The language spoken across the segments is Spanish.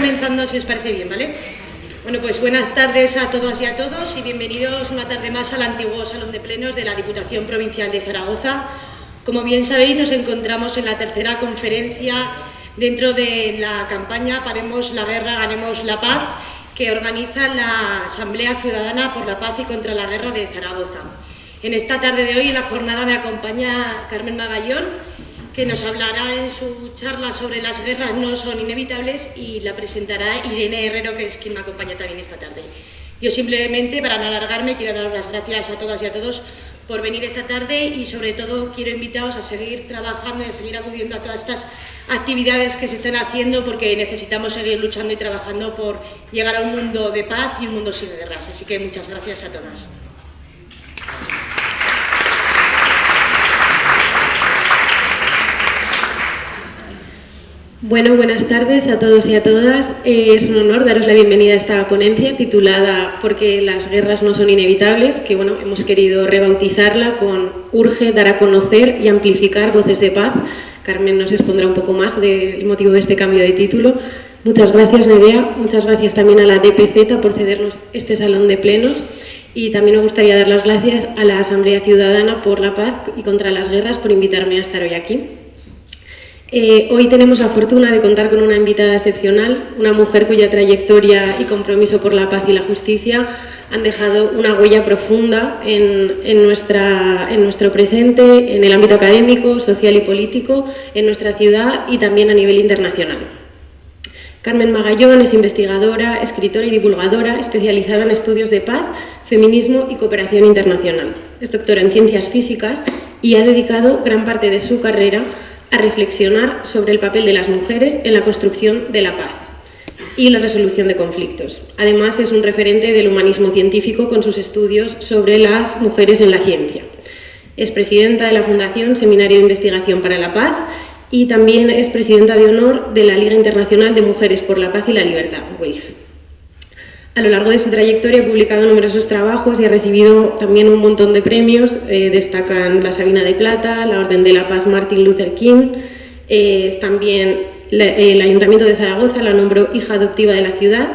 comenzando, si os parece bien, ¿vale? Bueno, pues buenas tardes a todas y a todos y bienvenidos una tarde más al antiguo Salón de Plenos de la Diputación Provincial de Zaragoza. Como bien sabéis, nos encontramos en la tercera conferencia dentro de la campaña Paremos la Guerra, Ganemos la Paz, que organiza la Asamblea Ciudadana por la Paz y contra la Guerra de Zaragoza. En esta tarde de hoy, en la jornada, me acompaña Carmen Magallón, que nos hablará en su charla sobre las guerras no son inevitables, y la presentará Irene Herrero, que es quien me acompaña también esta tarde. Yo simplemente, para no alargarme, quiero dar las gracias a todas y a todos por venir esta tarde y sobre todo quiero invitaros a seguir trabajando y a seguir acudiendo a todas estas actividades que se están haciendo, porque necesitamos seguir luchando y trabajando por llegar a un mundo de paz y un mundo sin guerras. Así que muchas gracias a todas. Bueno, buenas tardes a todos y a todas. Es un honor daros la bienvenida a esta ponencia titulada «Porque las guerras no son inevitables», que bueno, hemos querido rebautizarla con «Urge dar a conocer y amplificar voces de paz». Carmen nos expondrá un poco más del motivo de este cambio de título. Muchas gracias, Nerea. Muchas gracias también a la DPZ por cedernos este salón de plenos. Y también me gustaría dar las gracias a la Asamblea Ciudadana por la Paz y contra las Guerras por invitarme a estar hoy aquí. Hoy tenemos la fortuna de contar con una invitada excepcional, una mujer cuya trayectoria y compromiso por la paz y la justicia han dejado una huella profunda en nuestro presente, en el ámbito académico, social y político, en nuestra ciudad y también a nivel internacional. Carmen Magallón es investigadora, escritora y divulgadora especializada en estudios de paz, feminismo y cooperación internacional. Es doctora en ciencias físicas y ha dedicado gran parte de su carrera a reflexionar sobre el papel de las mujeres en la construcción de la paz y la resolución de conflictos. Además, es un referente del humanismo científico con sus estudios sobre las mujeres en la ciencia. Es presidenta de la Fundación Seminario de Investigación para la Paz y también es presidenta de honor de la Liga Internacional de Mujeres por la Paz y la Libertad, WILF. A lo largo de su trayectoria ha publicado numerosos trabajos y ha recibido también un montón de premios. Destacan la Sabina de Plata, la Orden de la Paz Martin Luther King. También el Ayuntamiento de Zaragoza la nombró hija adoptiva de la ciudad.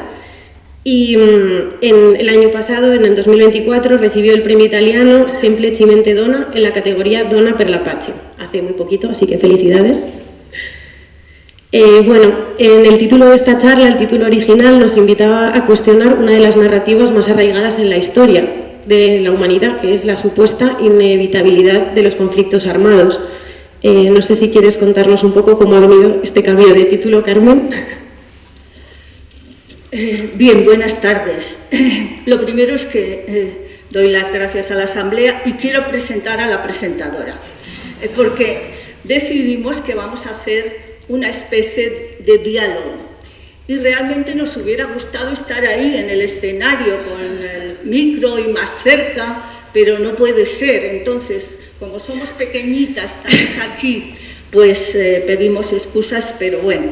Y en el año pasado, en el 2024, recibió el premio italiano Semplicemente Donna en la categoría Donna per la Pace. Hace muy poquito, así que felicidades. Bueno, en el título de esta charla, el título original, nos invitaba a cuestionar una de las narrativas más arraigadas en la historia de la humanidad, que es la supuesta inevitabilidad de los conflictos armados. No sé si quieres contarnos un poco cómo ha venido este cambio de título, Carmen. Bien, buenas tardes. Lo primero es que doy las gracias a la Asamblea y quiero presentar a la presentadora, porque decidimos que vamos a hacer una especie de diálogo y realmente nos hubiera gustado estar ahí en el escenario con el micro y más cerca, pero no puede ser. Entonces, como somos pequeñitas, estamos aquí, pues pedimos excusas, pero bueno,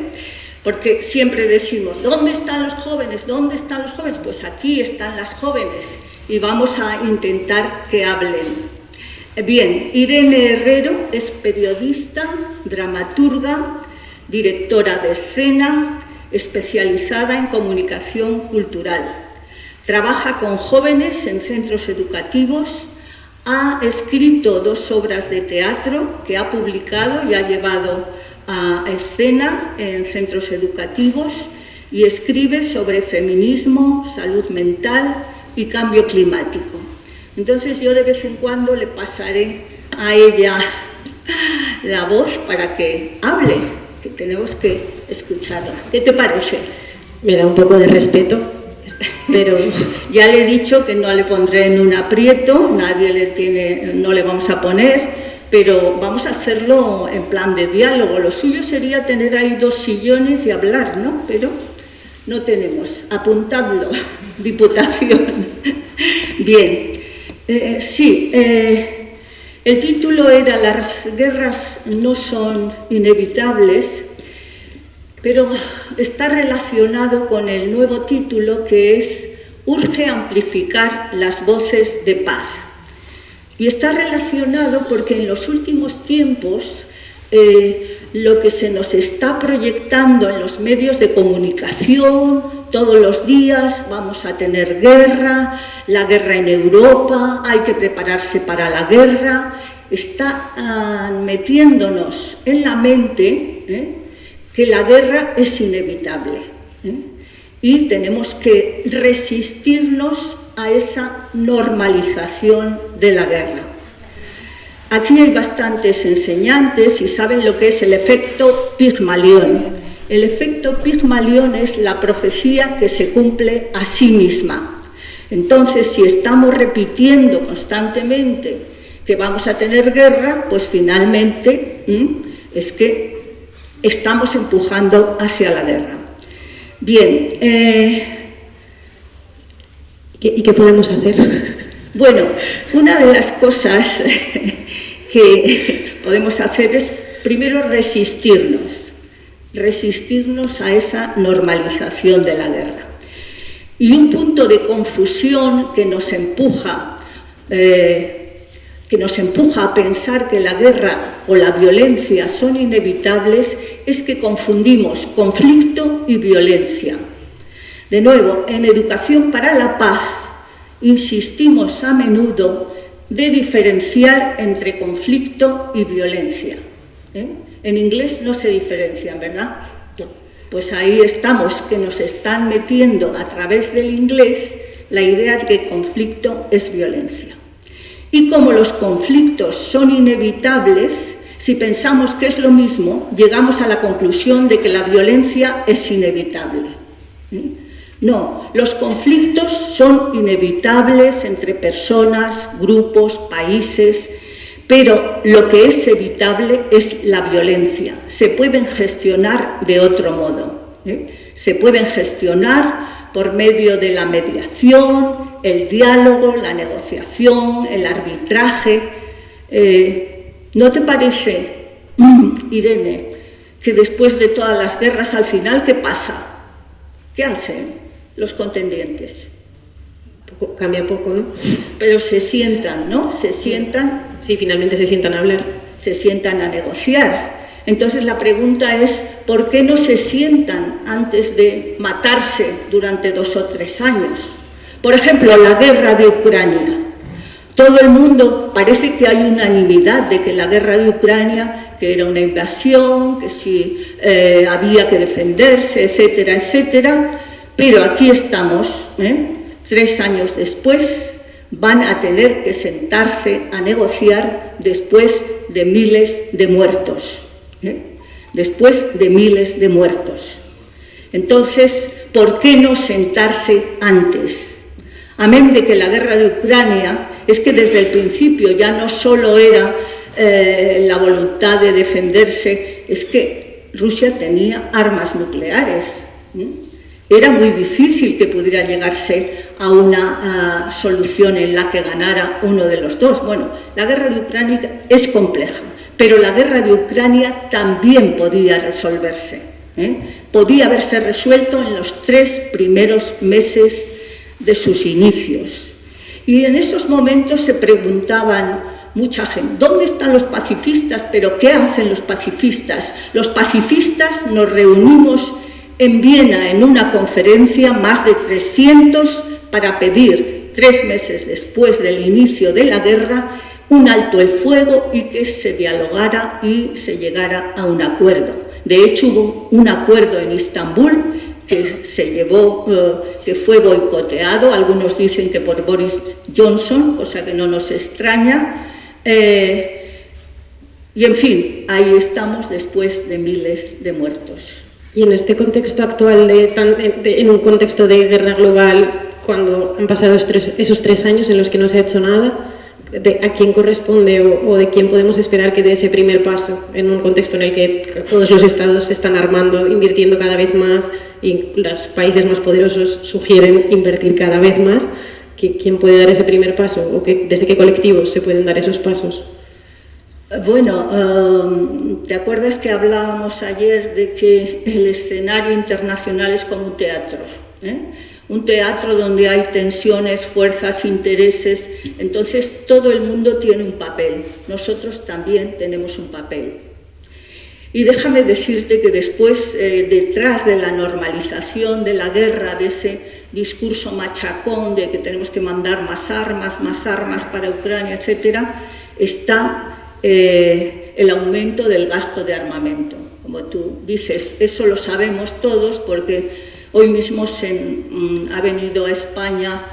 porque siempre decimos, ¿dónde están los jóvenes? ¿Dónde están los jóvenes? Pues aquí están las jóvenes y vamos a intentar que hablen. Bien, Irene Herrero es periodista, dramaturga, directora de escena, especializada en comunicación cultural. Trabaja con jóvenes en centros educativos, ha escrito 2 obras de teatro que ha publicado y ha llevado a escena en centros educativos y escribe sobre feminismo, salud mental y cambio climático. Entonces yo de vez en cuando le pasaré a ella la voz para que hable, que tenemos que escucharla. ¿Qué te parece? Me da un poco de respeto, pero ya le he dicho que no le pondré en un aprieto, no le vamos a poner, pero vamos a hacerlo en plan de diálogo. Lo suyo sería tener ahí 2 sillones y hablar, ¿no? Pero no tenemos. Apuntadlo, Diputación. Bien, sí. El título era «Las guerras no son inevitables», pero está relacionado con el nuevo título, que es «Urge amplificar las voces de paz». Y está relacionado porque en los últimos tiempos lo que se nos está proyectando en los medios de comunicación, todos los días vamos a tener guerra, la guerra en Europa, hay que prepararse para la guerra, está metiéndonos en la mente que la guerra es inevitable y tenemos que resistirnos a esa normalización de la guerra. Aquí hay bastantes enseñantes y saben lo que es el efecto Pigmalión. El efecto Pigmalión es la profecía que se cumple a sí misma. Entonces, si estamos repitiendo constantemente que vamos a tener guerra, pues finalmente es que estamos empujando hacia la guerra. Bien, ¿y qué podemos hacer? Bueno, una de las cosas que podemos hacer es primero resistirnos a esa normalización de la guerra. Y un punto de confusión que nos empuja a pensar que la guerra o la violencia son inevitables es que confundimos conflicto y violencia. De nuevo, en Educación para la Paz insistimos a menudo de diferenciar entre conflicto y violencia. En inglés no se diferencian, ¿verdad? Pues ahí estamos, que nos están metiendo a través del inglés la idea de que conflicto es violencia. Y como los conflictos son inevitables, si pensamos que es lo mismo, llegamos a la conclusión de que la violencia es inevitable. No, los conflictos son inevitables entre personas, grupos, países, pero lo que es evitable es la violencia. Se pueden gestionar de otro modo. Se pueden gestionar por medio de la mediación, el diálogo, la negociación, el arbitraje. ¿No te parece, Irene, que después de todas las guerras, al final, ¿qué pasa? ¿Qué hacen los contendientes? Cambia poco, ¿no? Pero se sientan, ¿no? Se sientan. Sí, finalmente se sientan a hablar. Se sientan a negociar. Entonces la pregunta es, ¿por qué no se sientan antes de matarse durante 2 o 3 años? Por ejemplo, la guerra de Ucrania. Todo el mundo, parece que hay unanimidad de que la guerra de Ucrania, que era una invasión, que sí había que defenderse, etcétera, etcétera, pero aquí estamos, 3 años después, van a tener que sentarse a negociar después de miles de muertos. Después de miles de muertos. Entonces, ¿por qué no sentarse antes? Amén de que la guerra de Ucrania es que desde el principio ya no solo era la voluntad de defenderse, es que Rusia tenía armas nucleares. Era muy difícil que pudiera llegarse a una solución en la que ganara uno de los dos. Bueno, la guerra de Ucrania es compleja, pero la guerra de Ucrania también podía resolverse. Podía haberse resuelto en los 3 primeros meses de sus inicios. Y en esos momentos se preguntaban mucha gente, ¿dónde están los pacifistas? ¿Pero qué hacen los pacifistas? Los pacifistas nos reunimos en Viena en una conferencia, más de 300, para pedir 3 meses después del inicio de la guerra un alto el fuego y que se dialogara y se llegara a un acuerdo. De hecho, hubo un acuerdo en Estambul que se llevó, que fue boicoteado, algunos dicen que por Boris Johnson, cosa que no nos extraña, y en fin, ahí estamos después de miles de muertos. Y en este contexto actual, en un contexto de guerra global, cuando han pasado esos 3 años en los que no se ha hecho nada, ¿a quién corresponde o de quién podemos esperar que dé ese primer paso en un contexto en el que todos los estados se están armando, invirtiendo cada vez más y los países más poderosos sugieren invertir cada vez más? ¿Quién puede dar ese primer paso o desde qué colectivos se pueden dar esos pasos? Bueno, ¿te acuerdas que hablábamos ayer de que el escenario internacional es como un teatro? Un teatro donde hay tensiones, fuerzas, intereses, entonces todo el mundo tiene un papel, nosotros también tenemos un papel. Y déjame decirte que después, detrás de la normalización de la guerra, de ese discurso machacón de que tenemos que mandar más armas para Ucrania, etcétera, está el aumento del gasto de armamento. Como tú dices, eso lo sabemos todos porque hoy mismo ha venido a España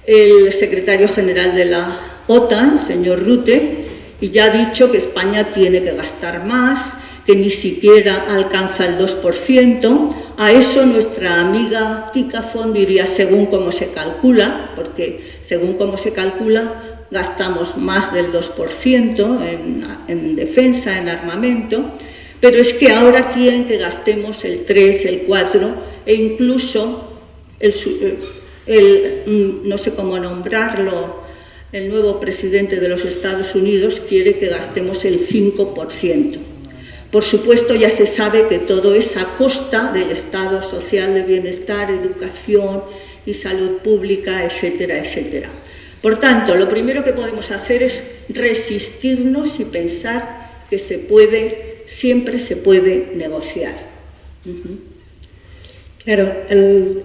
el secretario general de la OTAN, señor Rutte, y ya ha dicho que España tiene que gastar más, que ni siquiera alcanza el 2%. A eso nuestra amiga Ticafón diría según cómo se calcula, porque según cómo se calcula gastamos más del 2% en defensa, en armamento, pero es que ahora quieren que gastemos el 3, el 4 e incluso no sé cómo nombrarlo, el nuevo presidente de los Estados Unidos quiere que gastemos el 5%. Por supuesto, ya se sabe que todo es a costa del Estado social de bienestar, educación y salud pública, etcétera, etcétera. Por tanto, lo primero que podemos hacer es resistirnos y pensar que siempre se puede negociar. Claro,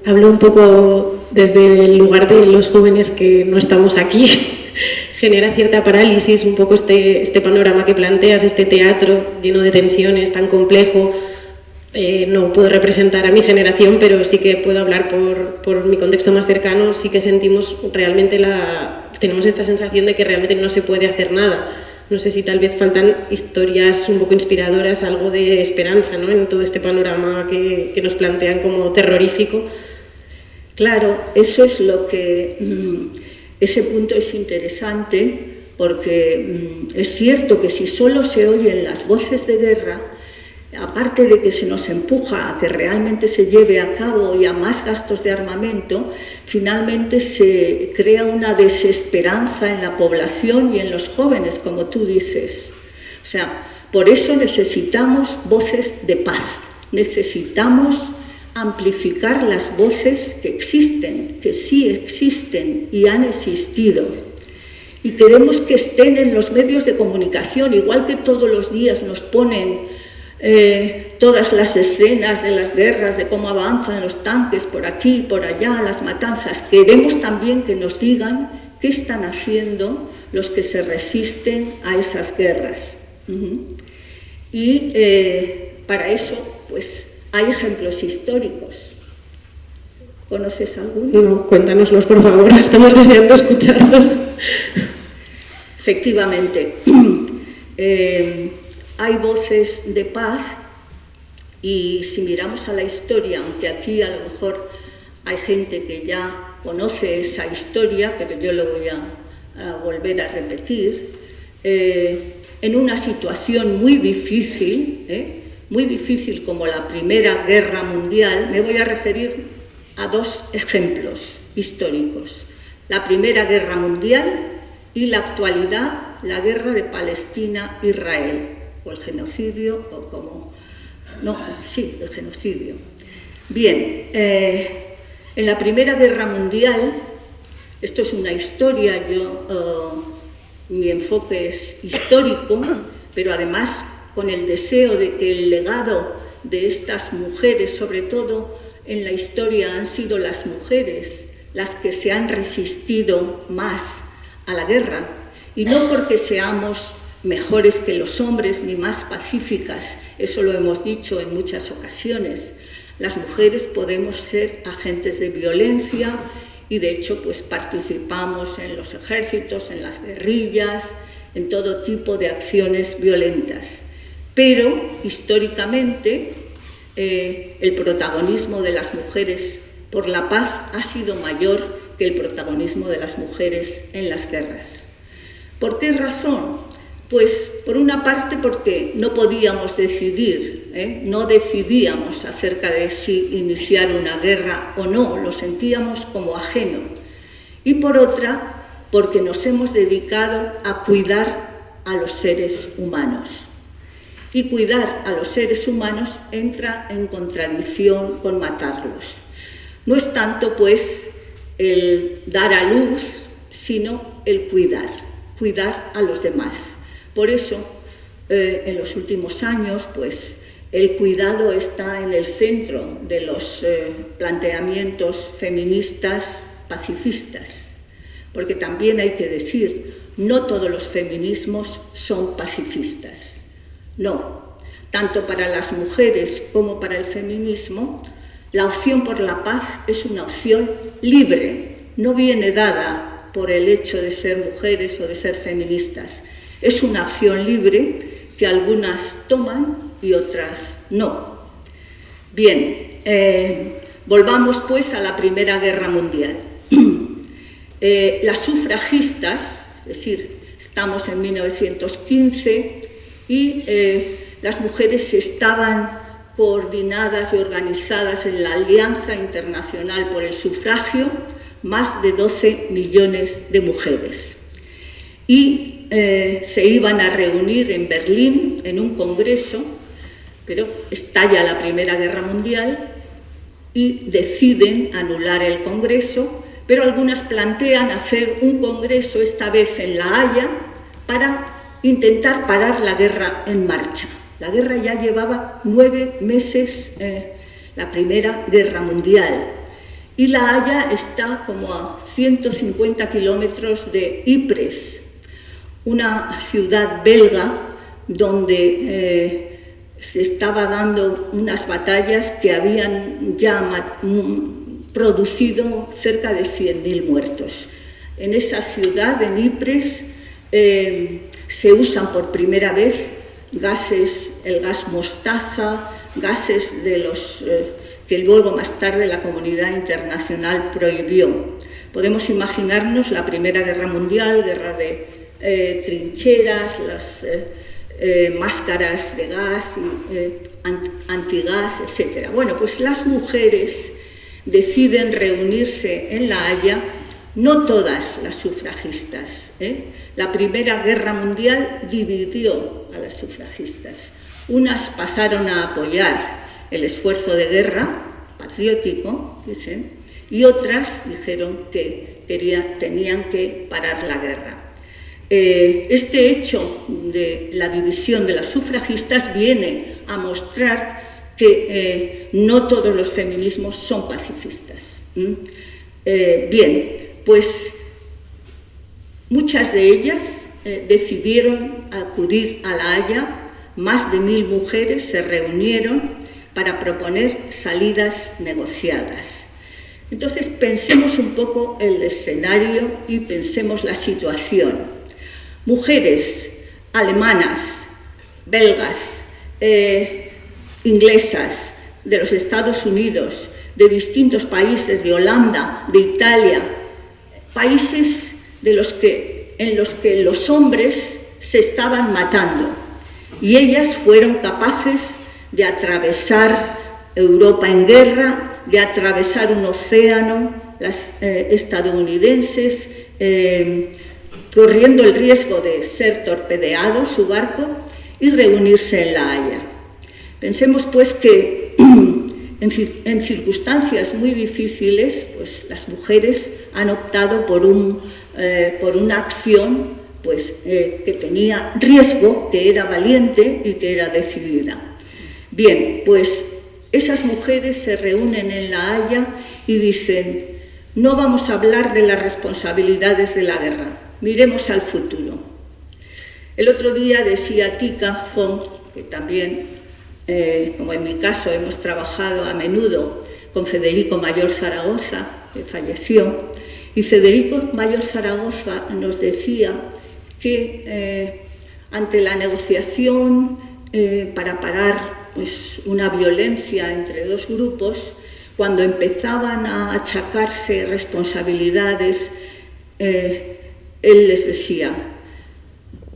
hablo un poco desde el lugar de los jóvenes que no estamos aquí. Genera cierta parálisis un poco este panorama que planteas, este teatro lleno de tensiones, tan complejo. No puedo representar a mi generación, pero sí que puedo hablar por mi contexto más cercano. Sí que sentimos realmente tenemos esta sensación de que realmente no se puede hacer nada. No sé si tal vez faltan historias un poco inspiradoras, algo de esperanza, ¿no?, en todo este panorama que nos plantean como terrorífico. Claro, eso es lo que... ese punto es interesante porque es cierto que si solo se oyen las voces de guerra, aparte de que se nos empuja a que realmente se lleve a cabo y a más gastos de armamento, finalmente se crea una desesperanza en la población y en los jóvenes, como tú dices. O sea, por eso necesitamos voces de paz, necesitamos amplificar las voces que existen, que sí existen y han existido. Y queremos que estén en los medios de comunicación, igual que todos los días nos ponen todas las escenas de las guerras, de cómo avanzan los tanques por aquí, por allá, las matanzas. Queremos también que nos digan qué están haciendo los que se resisten a esas guerras. Y para eso, pues, hay ejemplos históricos. ¿Conoces alguno? No, cuéntanoslos, por favor, estamos deseando escucharlos. Efectivamente, hay voces de paz y si miramos a la historia, aunque aquí a lo mejor hay gente que ya conoce esa historia, pero yo lo voy a volver a repetir, en una situación muy difícil como la Primera Guerra Mundial, me voy a referir a dos ejemplos históricos: la Primera Guerra Mundial y la actualidad, la guerra de Palestina-Israel, o el genocidio, o como... No, sí, el genocidio. Bien, en la Primera Guerra Mundial, esto es una historia, mi enfoque es histórico, pero además con el deseo de que el legado de estas mujeres, sobre todo en la historia, han sido las mujeres las que se han resistido más a la guerra, y no porque seamos mejores que los hombres ni más pacíficas, eso lo hemos dicho en muchas ocasiones. Las mujeres podemos ser agentes de violencia y de hecho pues participamos en los ejércitos, en las guerrillas, en todo tipo de acciones violentas. Pero históricamente el protagonismo de las mujeres por la paz ha sido mayor que el protagonismo de las mujeres en las guerras. ¿Por qué razón? Pues por una parte porque no podíamos decidir, no decidíamos acerca de si iniciar una guerra o no, lo sentíamos como ajeno. Y por otra, porque nos hemos dedicado a cuidar a los seres humanos. Y cuidar a los seres humanos entra en contradicción con matarlos. No es tanto pues el dar a luz, sino el cuidar a los demás. Por eso, en los últimos años, pues el cuidado está en el centro de los planteamientos feministas pacifistas, porque también hay que decir, no todos los feminismos son pacifistas, no. Tanto para las mujeres como para el feminismo, la opción por la paz es una opción libre, no viene dada por el hecho de ser mujeres o de ser feministas. Es una opción libre que algunas toman y otras no. Bien, volvamos pues a la Primera Guerra Mundial. Las sufragistas, es decir, estamos en 1915 y las mujeres estaban coordinadas y organizadas en la Alianza Internacional por el Sufragio, más de 12 millones de mujeres. Y se iban a reunir en Berlín en un congreso, pero estalla la Primera Guerra Mundial y deciden anular el congreso, pero algunas plantean hacer un congreso, esta vez en La Haya, para intentar parar la guerra en marcha. La guerra ya llevaba 9 meses, la Primera Guerra Mundial, y La Haya está como a 150 kilómetros de Ypres, una ciudad belga donde se estaba dando unas batallas que habían ya producido cerca de 100.000 muertos. En esa ciudad, en Ypres, se usan por primera vez gases, el gas mostaza, gases de los que luego más tarde la comunidad internacional prohibió. Podemos imaginarnos la Primera Guerra Mundial, guerra de trincheras, las máscaras de gas, antigás, etc. Bueno, pues las mujeres deciden reunirse en La Haya, no todas las sufragistas. La Primera Guerra Mundial dividió a las sufragistas. Unas pasaron a apoyar el esfuerzo de guerra patriótico, dicen, y otras dijeron que tenían que parar la guerra. Este hecho de la división de las sufragistas viene a mostrar que no todos los feminismos son pacifistas. Bien, pues muchas de ellas decidieron acudir a La Haya, más de 1000 mujeres se reunieron para proponer salidas negociadas. Entonces pensemos un poco el escenario y pensemos la situación. Mujeres alemanas, belgas, inglesas, de los Estados Unidos, de distintos países, de Holanda, de Italia, países en los que los hombres se estaban matando, y ellas fueron capaces de atravesar Europa en guerra, de atravesar un océano, las estadounidenses, corriendo el riesgo de ser torpedeado su barco y reunirse en La Haya. Pensemos pues que en circunstancias muy difíciles, pues las mujeres han optado por una acción pues, que tenía riesgo, que era valiente y que era decidida. Bien, pues esas mujeres se reúnen en La Haya y dicen: no vamos a hablar de las responsabilidades de la guerra, miremos al futuro. El otro día decía Tika Fong, que también, como en mi caso, hemos trabajado a menudo con Federico Mayor Zaragoza, que falleció, y Federico Mayor Zaragoza nos decía que ante la negociación para parar pues, una violencia entre dos grupos, cuando empezaban a achacarse responsabilidades, él les decía: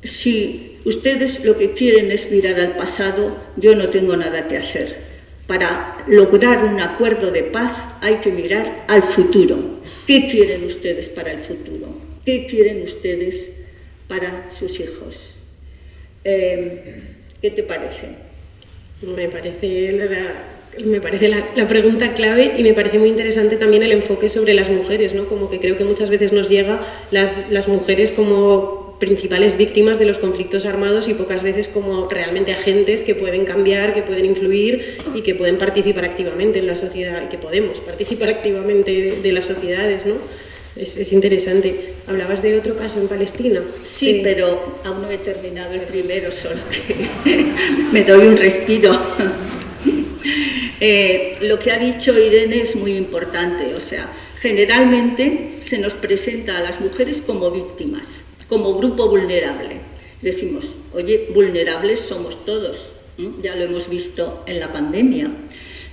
si ustedes lo que quieren es mirar al pasado, yo no tengo nada que hacer. Para lograr un acuerdo de paz hay que mirar al futuro. ¿Qué quieren ustedes para el futuro? ¿Qué quieren ustedes para sus hijos? ¿Qué te parece? Me parece la pregunta clave, y me parece muy interesante también el enfoque sobre las mujeres, ¿no? Como que creo que muchas veces nos llega las mujeres como como principales víctimas de los conflictos armados y pocas veces como realmente agentes que pueden cambiar, que pueden influir y que pueden participar activamente en la sociedad, y que podemos participar activamente de las sociedades, ¿no? Es interesante. Hablabas de otro caso en Palestina. Sí, pero aún no he terminado el primero, solo que me doy un respiro. Lo que ha dicho Irene es muy importante, o sea, generalmente se nos presenta a las mujeres como víctimas, como grupo vulnerable. Decimos, oye, vulnerables somos todos, ya lo hemos visto en la pandemia.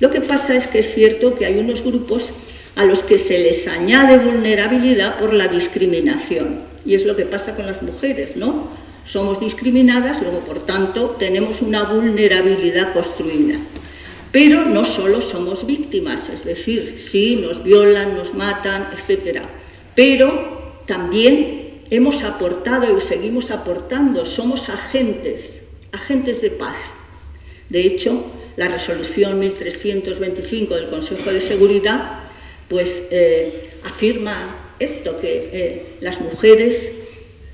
Lo que pasa es que es cierto que hay unos grupos a los que se les añade vulnerabilidad por la discriminación, y es lo que pasa con las mujeres, ¿no? Somos discriminadas, luego por tanto tenemos una vulnerabilidad construida. Pero no solo somos víctimas, es decir, sí, nos violan, nos matan, etc. Pero también hemos aportado y seguimos aportando, somos agentes de paz. De hecho, la resolución 1325 del Consejo de Seguridad pues afirma esto, que las mujeres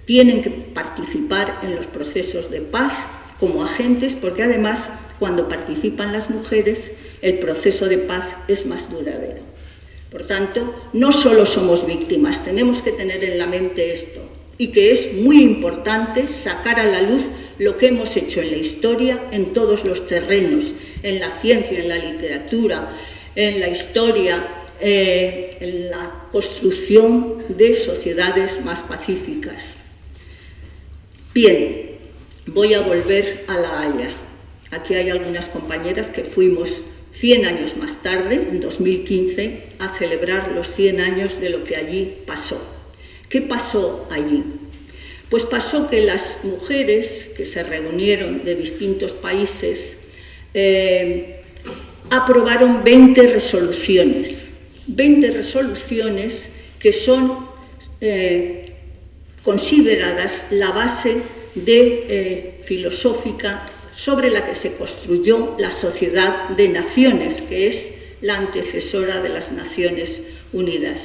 tienen que participar en los procesos de paz como agentes, porque además cuando participan las mujeres el proceso de paz es más duradero. Por tanto, no solo somos víctimas, tenemos que tener en la mente esto, y que es muy importante sacar a la luz lo que hemos hecho en la historia en todos los terrenos, en la ciencia, en la literatura, en la historia, en la construcción de sociedades más pacíficas. Bien, voy a volver a La Haya. Aquí hay algunas compañeras que fuimos 100 años más tarde, en 2015, a celebrar los 100 años de lo que allí pasó. ¿Qué pasó allí? Pues pasó que las mujeres que se reunieron de distintos países aprobaron 20 resoluciones que son consideradas la base filosófica sobre la que se construyó la Sociedad de Naciones, que es la antecesora de las Naciones Unidas.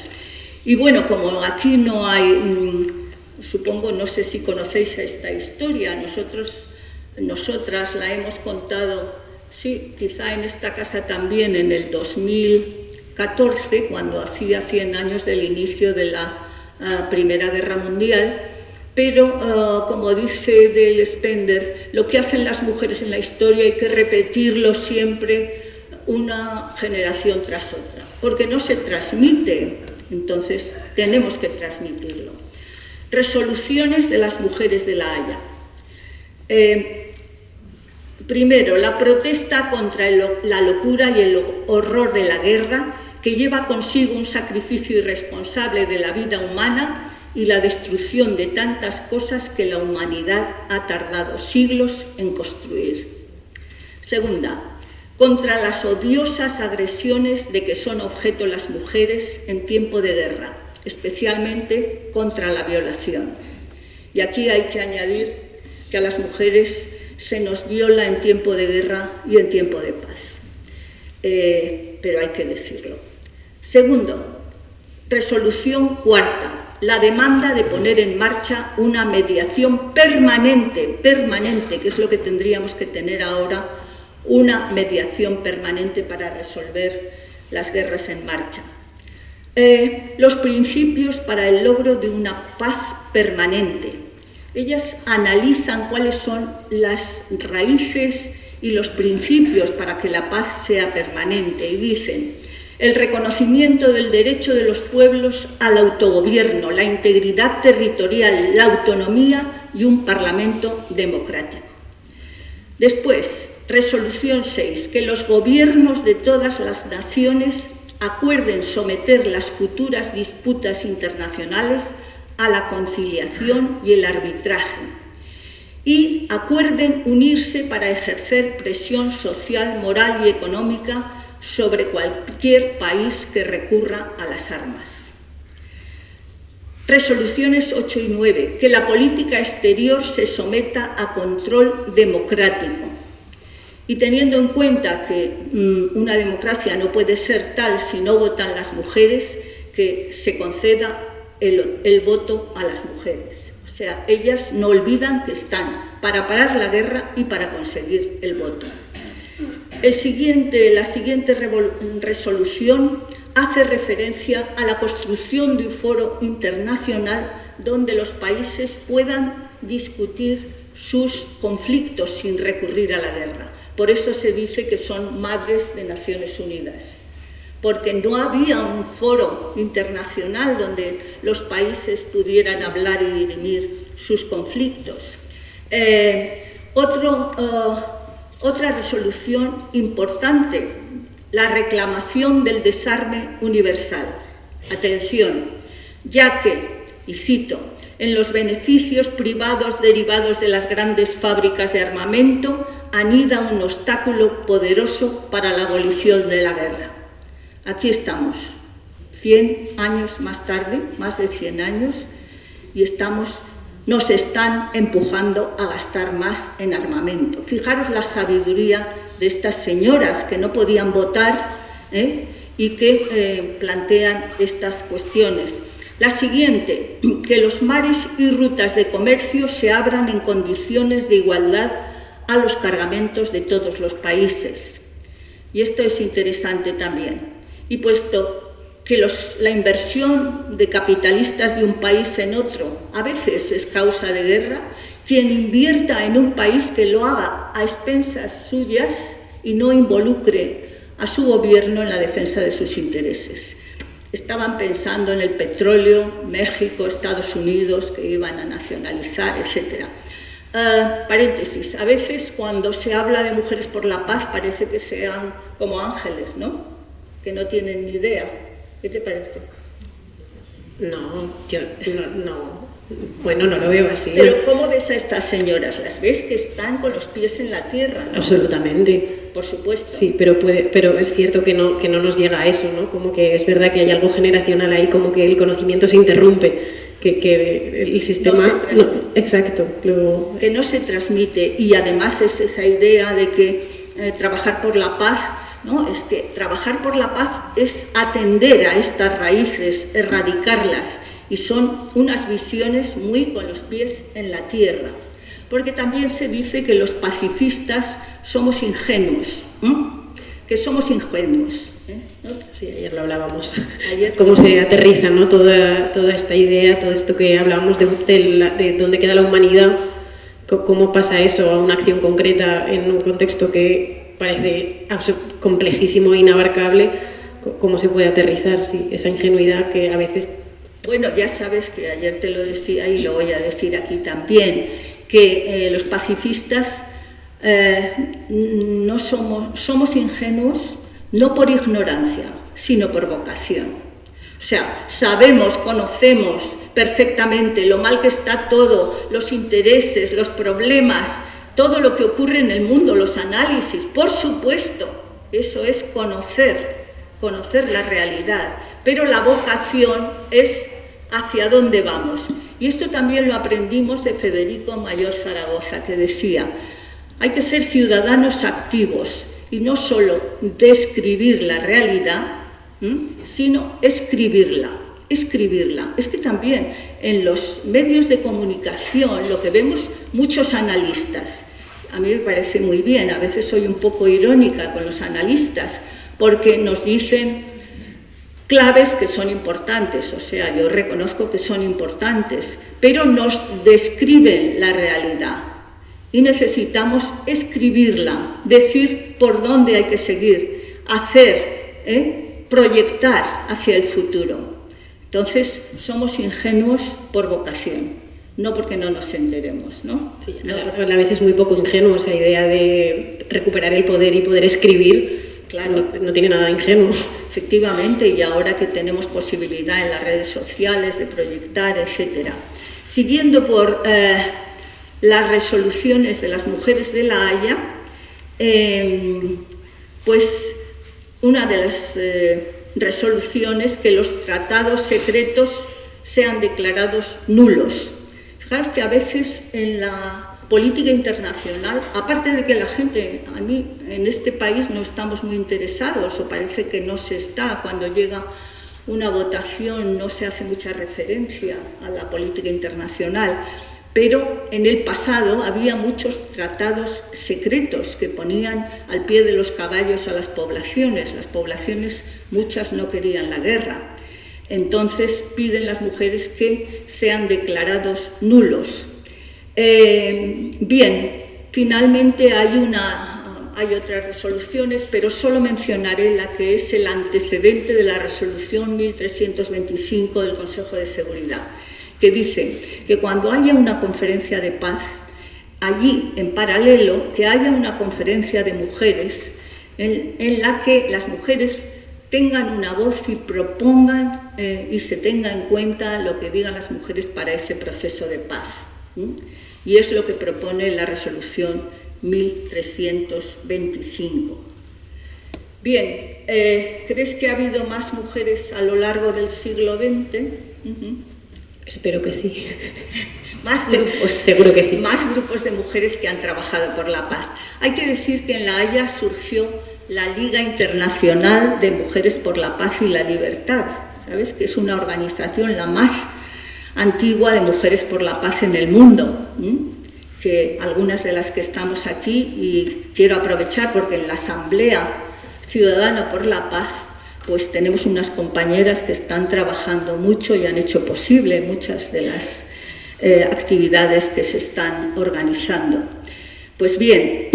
Y bueno, como aquí no hay, supongo, no sé si conocéis esta historia, nosotras la hemos contado, sí, quizá en esta casa también, en el 2014, cuando hacía 100 años del inicio de la Primera Guerra Mundial. Pero, como dice Dale Spender, lo que hacen las mujeres en la historia hay que repetirlo siempre una generación tras otra, porque no se transmite, entonces tenemos que transmitirlo. Resoluciones de las mujeres de La Haya. Primero, la protesta contra la locura y el horror de la guerra, que lleva consigo un sacrificio irresponsable de la vida humana y la destrucción de tantas cosas que la humanidad ha tardado siglos en construir. Segunda, contra las odiosas agresiones de que son objeto las mujeres en tiempo de guerra, especialmente contra la violación. Y aquí hay que añadir que a las mujeres se nos viola en tiempo de guerra y en tiempo de paz. Pero hay que decirlo. Segundo, resolución cuarta, la demanda de poner en marcha una mediación permanente, que es lo que tendríamos que tener ahora, una mediación permanente para resolver las guerras en marcha. Los principios para el logro de una paz permanente. Ellas analizan cuáles son las raíces y los principios para que la paz sea permanente y dicen: el reconocimiento del derecho de los pueblos al autogobierno, la integridad territorial, la autonomía y un parlamento democrático. Después, resolución 6, que los gobiernos de todas las naciones acuerden someter las futuras disputas internacionales a la conciliación y el arbitraje y acuerden unirse para ejercer presión social, moral y económica sobre cualquier país que recurra a las armas. Resoluciones 8 y 9, que la política exterior se someta a control democrático. Y teniendo en cuenta que una democracia no puede ser tal si no votan las mujeres, que se conceda el voto a las mujeres. O O sea, ellas no olvidan que están para parar la guerra y para conseguir el voto. La siguiente resolución hace referencia a la construcción de un foro internacional donde los países puedan discutir sus conflictos sin recurrir a la guerra. Por eso se dice que son madres de Naciones Unidas, porque no había un foro internacional donde los países pudieran hablar y dirimir sus conflictos. Otra resolución importante, la reclamación del desarme universal. Atención, ya que, y cito, en los beneficios privados derivados de las grandes fábricas de armamento anida un obstáculo poderoso para la abolición de la guerra. Aquí estamos, 100 años más tarde, más de 100 años, y nos están empujando a gastar más en armamento. Fijaros la sabiduría de estas señoras que no podían votar y que plantean estas cuestiones. La siguiente, que los mares y rutas de comercio se abran en condiciones de igualdad a los cargamentos de todos los países. Y esto es interesante también. Y puesto que la inversión de capitalistas de un país en otro a veces es causa de guerra, quien invierta en un país que lo haga a expensas suyas y no involucre a su gobierno en la defensa de sus intereses. Estaban pensando en el petróleo, México, Estados Unidos, que iban a nacionalizar, etc. Paréntesis, a veces cuando se habla de Mujeres por la Paz parece que sean como ángeles, ¿no? Que no tienen ni idea. ¿Qué te parece? No, yo no. Bueno, no lo veo así. Pero ¿cómo ves a estas señoras? Las ves que están con los pies en la tierra, ¿no? Absolutamente. Por supuesto. Sí, pero es cierto que no nos llega a eso, ¿no? Como que es verdad que hay algo generacional ahí, como que el conocimiento se interrumpe, que el sistema... No, exacto. Que no se transmite, y además es esa idea de que trabajar por la paz, ¿no? Es que trabajar por la paz es atender a estas raíces, erradicarlas, y son unas visiones muy con los pies en la tierra. Porque también se dice que los pacifistas somos ingenuos, que somos ingenuos. ¿No? Sí, ayer lo hablábamos. Cómo se aterriza, ¿no? toda esta idea, todo esto que hablábamos de dónde queda la humanidad, cómo pasa eso a una acción concreta en un contexto que parece complejísimo e inabarcable, cómo se puede aterrizar, sí, esa ingenuidad que a veces... Bueno, ya sabes que ayer te lo decía y lo voy a decir aquí también, que los pacifistas no somos ingenuos, no por ignorancia, sino por vocación. O sea, sabemos, conocemos perfectamente lo mal que está todo, los intereses, los problemas, todo lo que ocurre en el mundo, los análisis, por supuesto, eso es conocer la realidad, pero la vocación es hacia dónde vamos. Y esto también lo aprendimos de Federico Mayor Zaragoza, que decía, hay que ser ciudadanos activos y no solo describir la realidad, sino escribirla. Es que también en los medios de comunicación lo que vemos, muchos analistas, a mí me parece muy bien, a veces soy un poco irónica con los analistas, porque nos dicen claves que son importantes, o sea, yo reconozco que son importantes, pero nos describen la realidad y necesitamos escribirla, decir por dónde hay que seguir, hacer, proyectar hacia el futuro. Entonces, somos ingenuos por vocación, no porque no nos enteremos, ¿no? Sí, a veces muy poco ingenuo esa idea de recuperar el poder y poder escribir. Claro, no tiene nada de ingenuo. Efectivamente, y ahora que tenemos posibilidad en las redes sociales de proyectar, etc. Siguiendo por las resoluciones de las mujeres de La Haya, pues una de las resoluciones que los tratados secretos sean declarados nulos. Fijaros que a veces en la política internacional, aparte de que la gente, a mí en este país no estamos muy interesados, o parece que no se está cuando llega una votación, no se hace mucha referencia a la política internacional, pero en el pasado había muchos tratados secretos que ponían al pie de los caballos a las poblaciones muchas no querían la guerra. Entonces piden las mujeres que sean declarados nulos. Bien, finalmente hay otras resoluciones, pero solo mencionaré la que es el antecedente de la resolución 1325 del Consejo de Seguridad, que dice que cuando haya una conferencia de paz, allí en paralelo que haya una conferencia de mujeres en la que las mujeres tengan una voz y propongan y se tenga en cuenta lo que digan las mujeres para ese proceso de paz. Y es lo que propone la resolución 1325. Bien, ¿crees que ha habido más mujeres a lo largo del siglo XX? Espero que sí. Más grupos, seguro que sí. Más grupos de mujeres que han trabajado por la paz. Hay que decir que en La Haya surgió la Liga Internacional de Mujeres por la Paz y la Libertad, ¿sabes? Que es una organización la más antigua de mujeres por la paz en el mundo, que algunas de las que estamos aquí, y quiero aprovechar porque en la Asamblea Ciudadana por la Paz pues tenemos unas compañeras que están trabajando mucho y han hecho posible muchas de las actividades que se están organizando. Pues bien,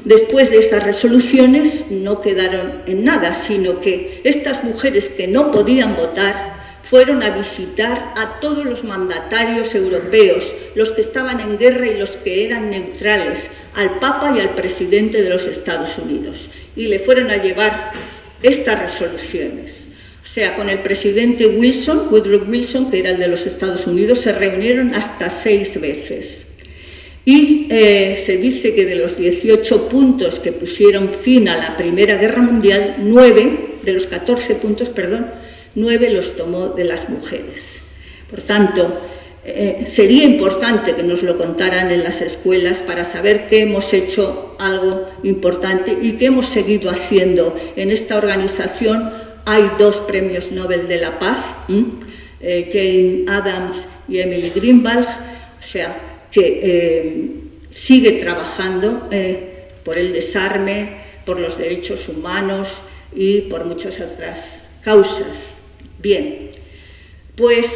después de esas resoluciones no quedaron en nada, sino que estas mujeres que no podían votar fueron a visitar a todos los mandatarios europeos, los que estaban en guerra y los que eran neutrales, al Papa y al presidente de los Estados Unidos, y le fueron a llevar estas resoluciones. O sea, con el presidente Wilson, Woodrow Wilson, que era el de los Estados Unidos, se reunieron hasta 6 veces. Y se dice que de los 18 puntos que pusieron fin a la Primera Guerra Mundial, 9 de los 14 puntos, 9 los tomó de las mujeres. Por tanto, sería importante que nos lo contaran en las escuelas para saber que hemos hecho algo importante y que hemos seguido haciendo. En esta organización hay 2 premios Nobel de la Paz, Jane Addams y Emily Greenwald, o sea, que sigue trabajando por el desarme, por los derechos humanos y por muchas otras causas. Bien, pues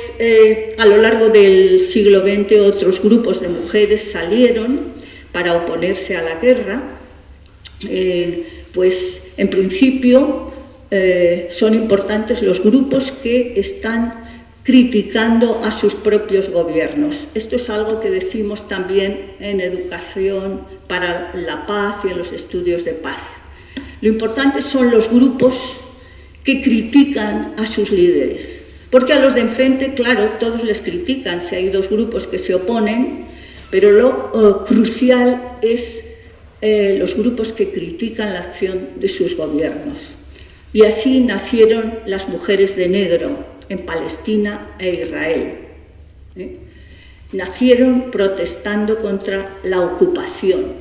a lo largo del siglo XX otros grupos de mujeres salieron para oponerse a la guerra, pues en principio son importantes los grupos que están criticando a sus propios gobiernos. Esto es algo que decimos también en educación para la paz y en los estudios de paz. Lo importante son los grupos que critican a sus líderes, porque a los de enfrente, claro, todos les critican si hay 2 grupos que se oponen, pero lo crucial es los grupos que critican la acción de sus gobiernos. Y así nacieron las mujeres de negro en Palestina e Israel. Nacieron protestando contra la ocupación.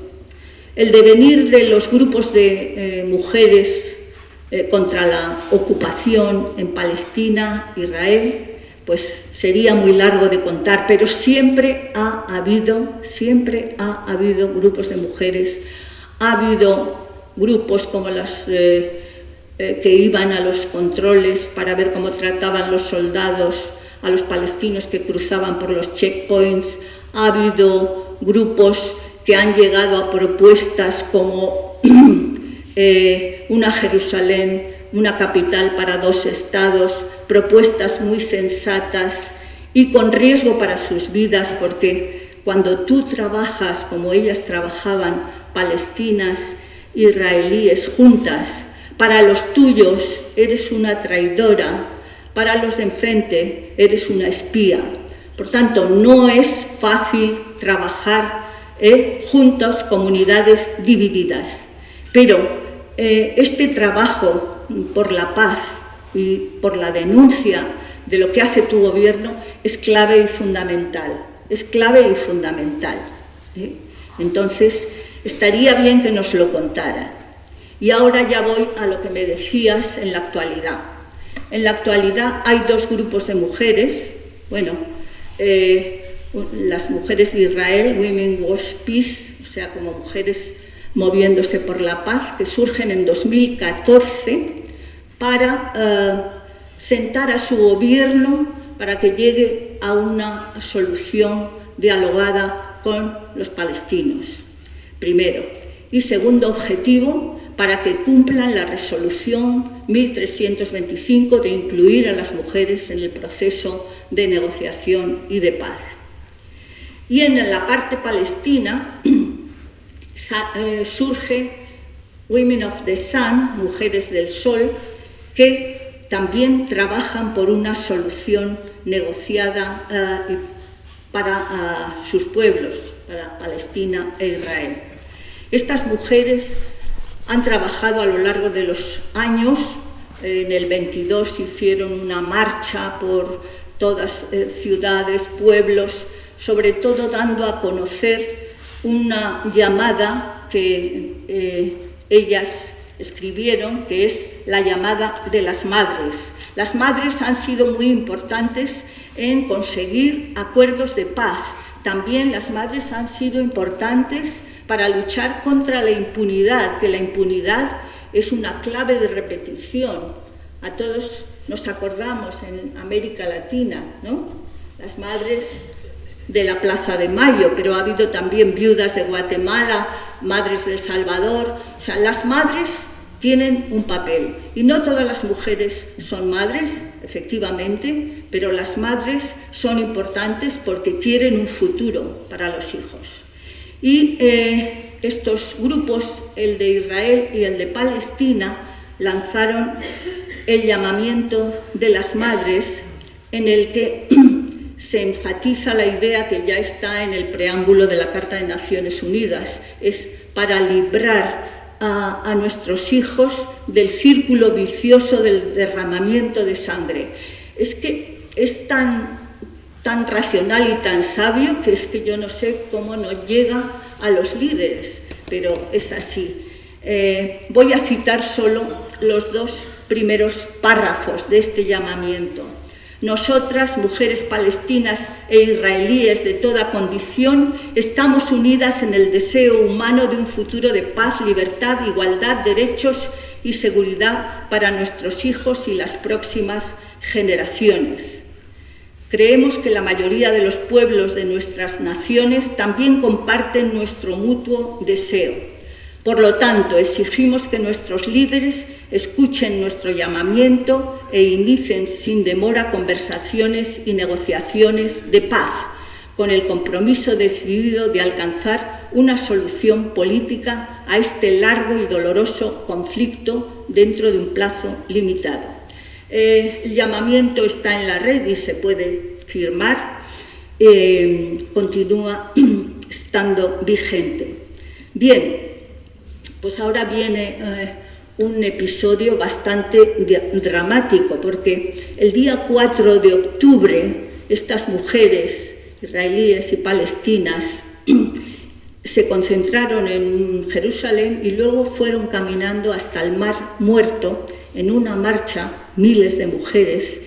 El devenir de los grupos de mujeres contra la ocupación en Palestina, Israel, pues sería muy largo de contar, pero siempre ha habido grupos de mujeres, ha habido grupos como las que iban a los controles para ver cómo trataban los soldados a los palestinos que cruzaban por los checkpoints, ha habido grupos que han llegado a propuestas como una Jerusalén, una capital para 2 estados, propuestas muy sensatas y con riesgo para sus vidas, porque cuando tú trabajas como ellas trabajaban, palestinas, israelíes juntas, para los tuyos eres una traidora, para los de enfrente eres una espía. Por tanto, no es fácil trabajar juntas, comunidades divididas. Pero este trabajo por la paz y por la denuncia de lo que hace tu gobierno es clave y fundamental. Es clave y fundamental. Entonces, estaría bien que nos lo contara. Y ahora ya voy a lo que me decías en la actualidad. En la actualidad hay 2 grupos de mujeres, las mujeres de Israel, Women Watch Peace, o sea, como mujeres moviéndose por la paz, que surgen en 2014 para sentar a su gobierno para que llegue a una solución dialogada con los palestinos, primero. Y segundo objetivo, para que cumplan la resolución 1325 de incluir a las mujeres en el proceso de negociación y de paz. Y en la parte palestina surge Women of the Sun, Mujeres del Sol, que también trabajan por una solución negociada para sus pueblos, para Palestina e Israel. Estas mujeres han trabajado a lo largo de los años. En el 22 hicieron una marcha por todas ciudades, pueblos, sobre todo dando a conocer una llamada que ellas escribieron, que es la llamada de las madres. Las madres han sido muy importantes en conseguir acuerdos de paz. También las madres han sido importantes para luchar contra la impunidad, que la impunidad es una clave de repetición. A todos nos acordamos en América Latina, ¿no? Las madres de la Plaza de Mayo, pero ha habido también viudas de Guatemala, madres de El Salvador. O sea, las madres tienen un papel, y no todas las mujeres son madres, efectivamente, pero las madres son importantes porque quieren un futuro para los hijos. Y estos grupos, el de Israel y el de Palestina, lanzaron el llamamiento de las madres, en el que se enfatiza la idea que ya está en el preámbulo de la Carta de Naciones Unidas, es para librar a nuestros hijos del círculo vicioso del derramamiento de sangre. Es que es tan racional y tan sabio que es que yo no sé cómo nos llega a los líderes, pero es así. Voy a citar solo los 2 primeros párrafos de este llamamiento. Nosotras, mujeres palestinas e israelíes de toda condición, estamos unidas en el deseo humano de un futuro de paz, libertad, igualdad, derechos y seguridad para nuestros hijos y las próximas generaciones. Creemos que la mayoría de los pueblos de nuestras naciones también comparten nuestro mutuo deseo. Por lo tanto, exigimos que nuestros líderes escuchen nuestro llamamiento e inicien sin demora conversaciones y negociaciones de paz, con el compromiso decidido de alcanzar una solución política a este largo y doloroso conflicto dentro de un plazo limitado. El llamamiento está en la red y se puede firmar, continúa estando vigente. Bien, pues ahora viene un episodio bastante dramático, porque el día 4 de octubre estas mujeres israelíes y palestinas se concentraron en Jerusalén y luego fueron caminando hasta el Mar Muerto en una marcha, miles de mujeres,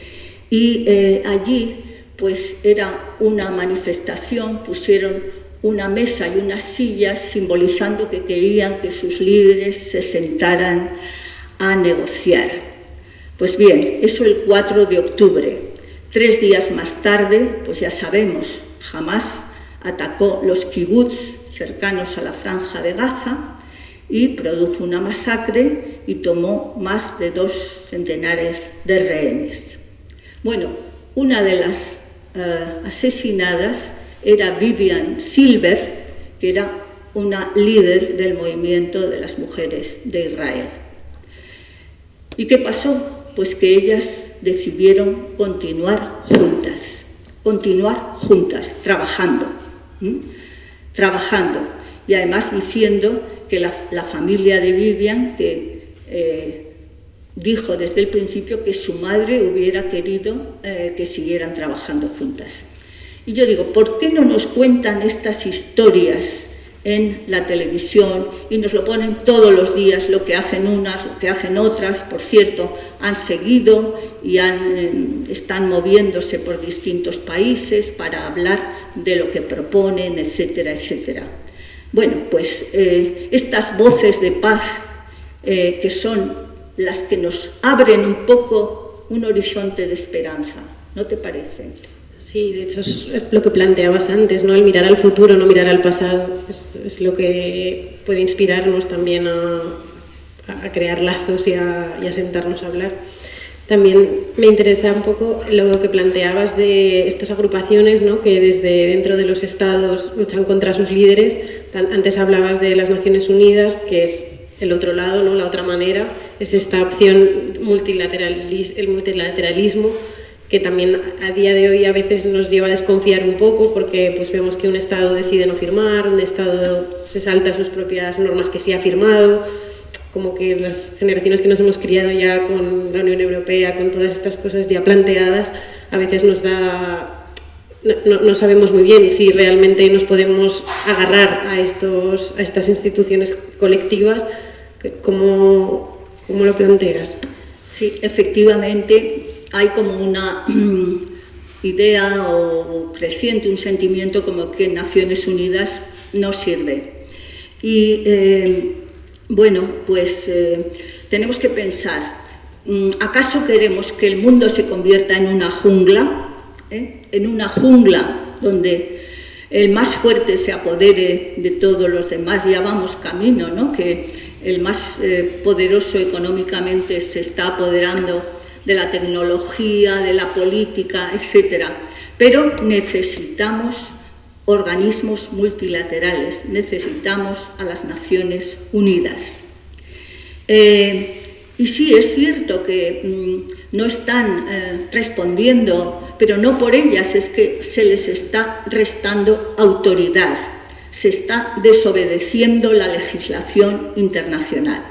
y allí pues era una manifestación, pusieron una mesa y unas sillas simbolizando que querían que sus líderes se sentaran a negociar. Pues bien, eso el 4 de octubre. 3 días más tarde, pues ya sabemos, Hamás atacó los kibutz cercanos a la Franja de Gaza y produjo una masacre y tomó más de 2 centenares de rehenes. Bueno, una de las asesinadas era Vivian Silver, que era una líder del movimiento de las mujeres de Israel. ¿Y qué pasó? Pues que ellas decidieron continuar juntas, trabajando, y además diciendo que la familia de Vivian, que dijo desde el principio que su madre hubiera querido que siguieran trabajando juntas. Y yo digo, ¿por qué no nos cuentan estas historias en la televisión y nos lo ponen todos los días, lo que hacen unas, lo que hacen otras. Por cierto, han seguido y están moviéndose por distintos países para hablar de lo que proponen, etcétera, etcétera. Bueno, pues estas voces de paz que son las que nos abren un poco un horizonte de esperanza, ¿no te parece? Sí, de hecho es lo que planteabas antes, ¿no? El mirar al futuro, no mirar al pasado, es lo que puede inspirarnos también a crear lazos y a sentarnos a hablar. También me interesa un poco lo que planteabas de estas agrupaciones, ¿no? Que desde dentro de los estados luchan contra sus líderes. Antes hablabas de las Naciones Unidas, que es el otro lado, ¿no? La otra manera, es esta opción el multilateralismo, que también a día de hoy a veces nos lleva a desconfiar un poco porque pues vemos que un Estado decide no firmar, un Estado se salta sus propias normas que sí ha firmado, como que las generaciones que nos hemos criado ya con la Unión Europea, con todas estas cosas ya planteadas, a veces nos da... No sabemos muy bien si realmente nos podemos agarrar a estas instituciones colectivas. ¿Cómo lo planteas? Sí, efectivamente. Hay como una idea o creciente, un sentimiento como que Naciones Unidas no sirve. Y bueno, pues tenemos que pensar, ¿acaso queremos que el mundo se convierta en una jungla? En una jungla donde el más fuerte se apodere de todos los demás. Ya vamos camino, ¿no? Que el más poderoso económicamente se está apoderando de la tecnología, de la política, etc. Pero necesitamos organismos multilaterales, necesitamos a las Naciones Unidas. Y sí, es cierto que no están respondiendo, pero no por ellas, es que se les está restando autoridad, se está desobedeciendo la legislación internacional.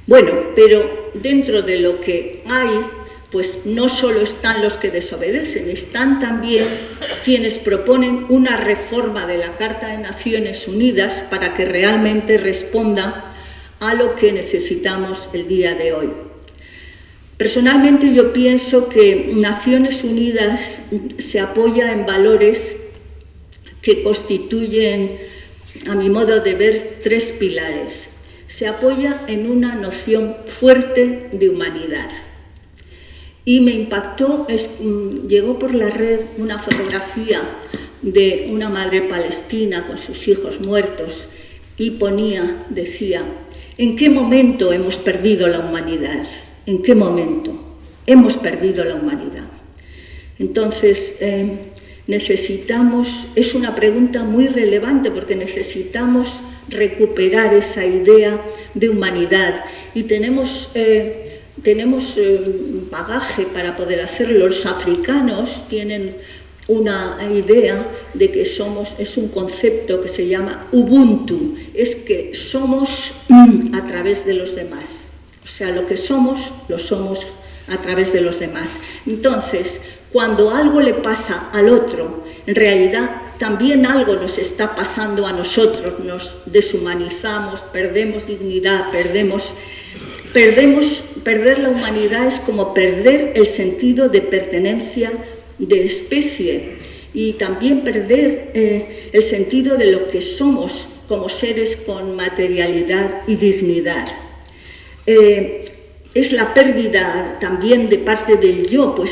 Bueno, pero dentro de lo que hay, pues no solo están los que desobedecen, están también quienes proponen una reforma de la Carta de Naciones Unidas para que realmente responda a lo que necesitamos el día de hoy. Personalmente yo pienso que Naciones Unidas se apoya en valores que constituyen, a mi modo de ver, tres pilares. Se apoya en una noción fuerte de humanidad. Y me impactó, llegó por la red una fotografía de una madre palestina con sus hijos muertos y decía, ¿en qué momento hemos perdido la humanidad? ¿En qué momento hemos perdido la humanidad? Entonces, es una pregunta muy relevante porque necesitamos recuperar esa idea de humanidad y tenemos bagaje para poder hacerlo. Los africanos tienen una idea de que es un concepto que se llama Ubuntu, es que somos a través de los demás, o sea, lo que somos, lo somos a través de los demás. Entonces, cuando algo le pasa al otro, en realidad también algo nos está pasando a nosotros, nos deshumanizamos, perdemos dignidad, perder la humanidad es como perder el sentido de pertenencia de especie y también perder el sentido de lo que somos como seres con materialidad y dignidad. Es la pérdida también de parte del yo, pues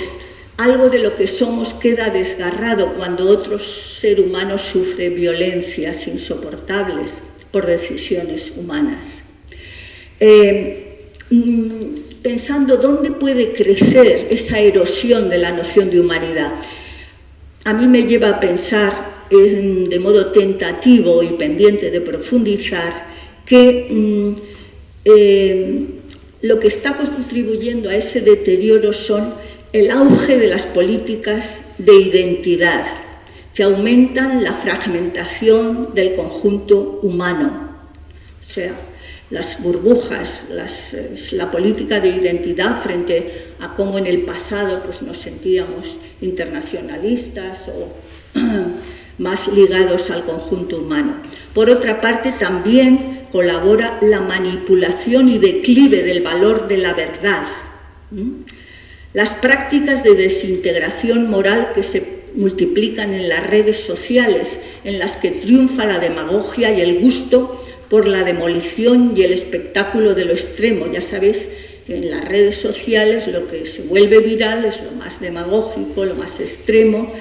algo de lo que somos queda desgarrado cuando otro ser humano sufre violencias insoportables por decisiones humanas. Pensando dónde puede crecer esa erosión de la noción de humanidad, a mí me lleva a pensar, de modo tentativo y pendiente de profundizar, que lo que está contribuyendo a ese deterioro son el auge de las políticas de identidad, que aumentan la fragmentación del conjunto humano. O sea, las burbujas, la política de identidad frente a cómo en el pasado pues, nos sentíamos internacionalistas o más ligados al conjunto humano. Por otra parte, también colabora la manipulación y declive del valor de la verdad. Las prácticas de desintegración moral que se multiplican en las redes sociales, en las que triunfa la demagogia y el gusto por la demolición y el espectáculo de lo extremo. Ya sabéis que en las redes sociales lo que se vuelve viral es lo más demagógico, lo más extremo.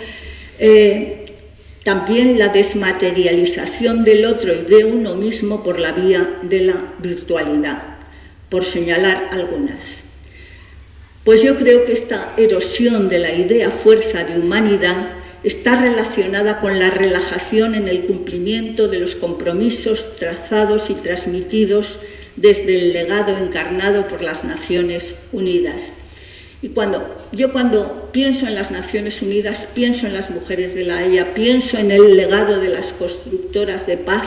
También la desmaterialización del otro y de uno mismo por la vía de la virtualidad, por señalar algunas. Pues yo creo que esta erosión de la idea fuerza de humanidad está relacionada con la relajación en el cumplimiento de los compromisos trazados y transmitidos desde el legado encarnado por las Naciones Unidas. Y cuando pienso en las Naciones Unidas, pienso en las mujeres de La Haya, pienso en el legado de las constructoras de paz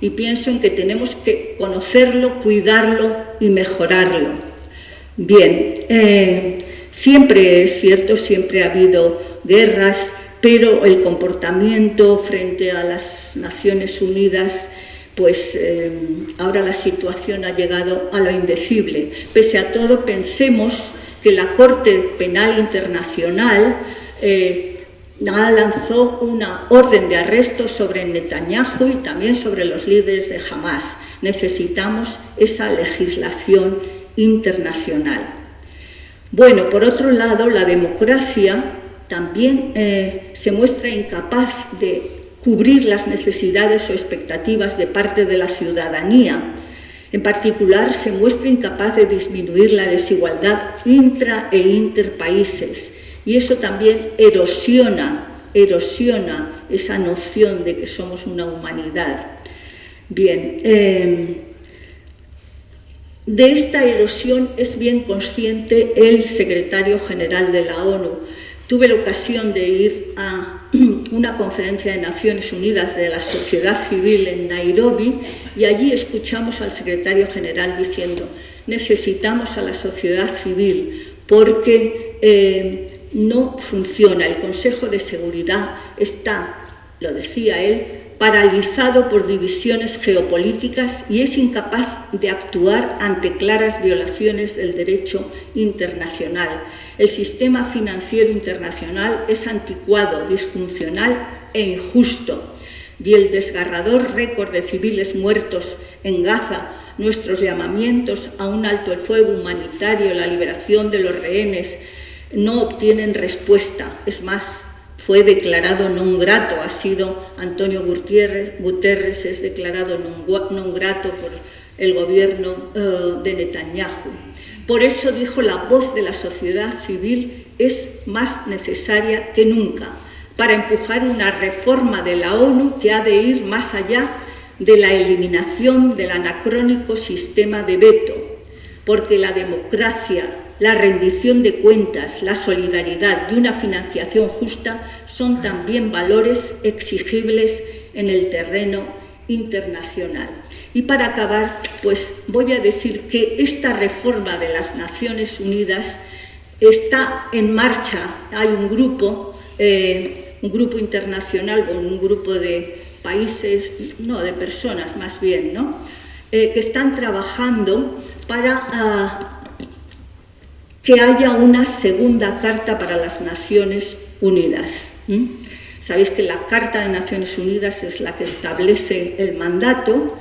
y pienso en que tenemos que conocerlo, cuidarlo y mejorarlo. Bien, siempre es cierto, siempre ha habido guerras, pero el comportamiento frente a las Naciones Unidas, pues ahora la situación ha llegado a lo indecible. Pese a todo, pensemos que la Corte Penal Internacional lanzó una orden de arresto sobre Netanyahu y también sobre los líderes de Hamás. Necesitamos esa legislación internacional. Bueno, por otro lado, la democracia también se muestra incapaz de cubrir las necesidades o expectativas de parte de la ciudadanía. En particular, se muestra incapaz de disminuir la desigualdad intra e interpaíses, y eso también erosiona esa noción de que somos una humanidad. Bien, de esta erosión es bien consciente el secretario general de la ONU. Tuve la ocasión de ir a una conferencia de Naciones Unidas de la sociedad civil en Nairobi y allí escuchamos al secretario general diciendo: necesitamos a la sociedad civil porque no funciona. El Consejo de Seguridad está, lo decía él, paralizado por divisiones geopolíticas y es incapaz de actuar ante claras violaciones del derecho internacional. El sistema financiero internacional es anticuado, disfuncional e injusto. Y el desgarrador récord de civiles muertos en Gaza, nuestros llamamientos a un alto el fuego humanitario, la liberación de los rehenes, no obtienen respuesta. Es más, fue declarado non grato, ha sido Antonio Guterres es declarado non grato por el gobierno de Netanyahu. Por eso, dijo, la voz de la sociedad civil es más necesaria que nunca para empujar una reforma de la ONU que ha de ir más allá de la eliminación del anacrónico sistema de veto, porque la democracia, la rendición de cuentas, la solidaridad y una financiación justa son también valores exigibles en el terreno internacional. Y para acabar, pues voy a decir que esta reforma de las Naciones Unidas está en marcha. Hay un grupo internacional, un grupo de países, no, de personas más bien, ¿no? Que están trabajando para que haya una segunda carta para las Naciones Unidas. Sabéis que la Carta de Naciones Unidas es la que establece el mandato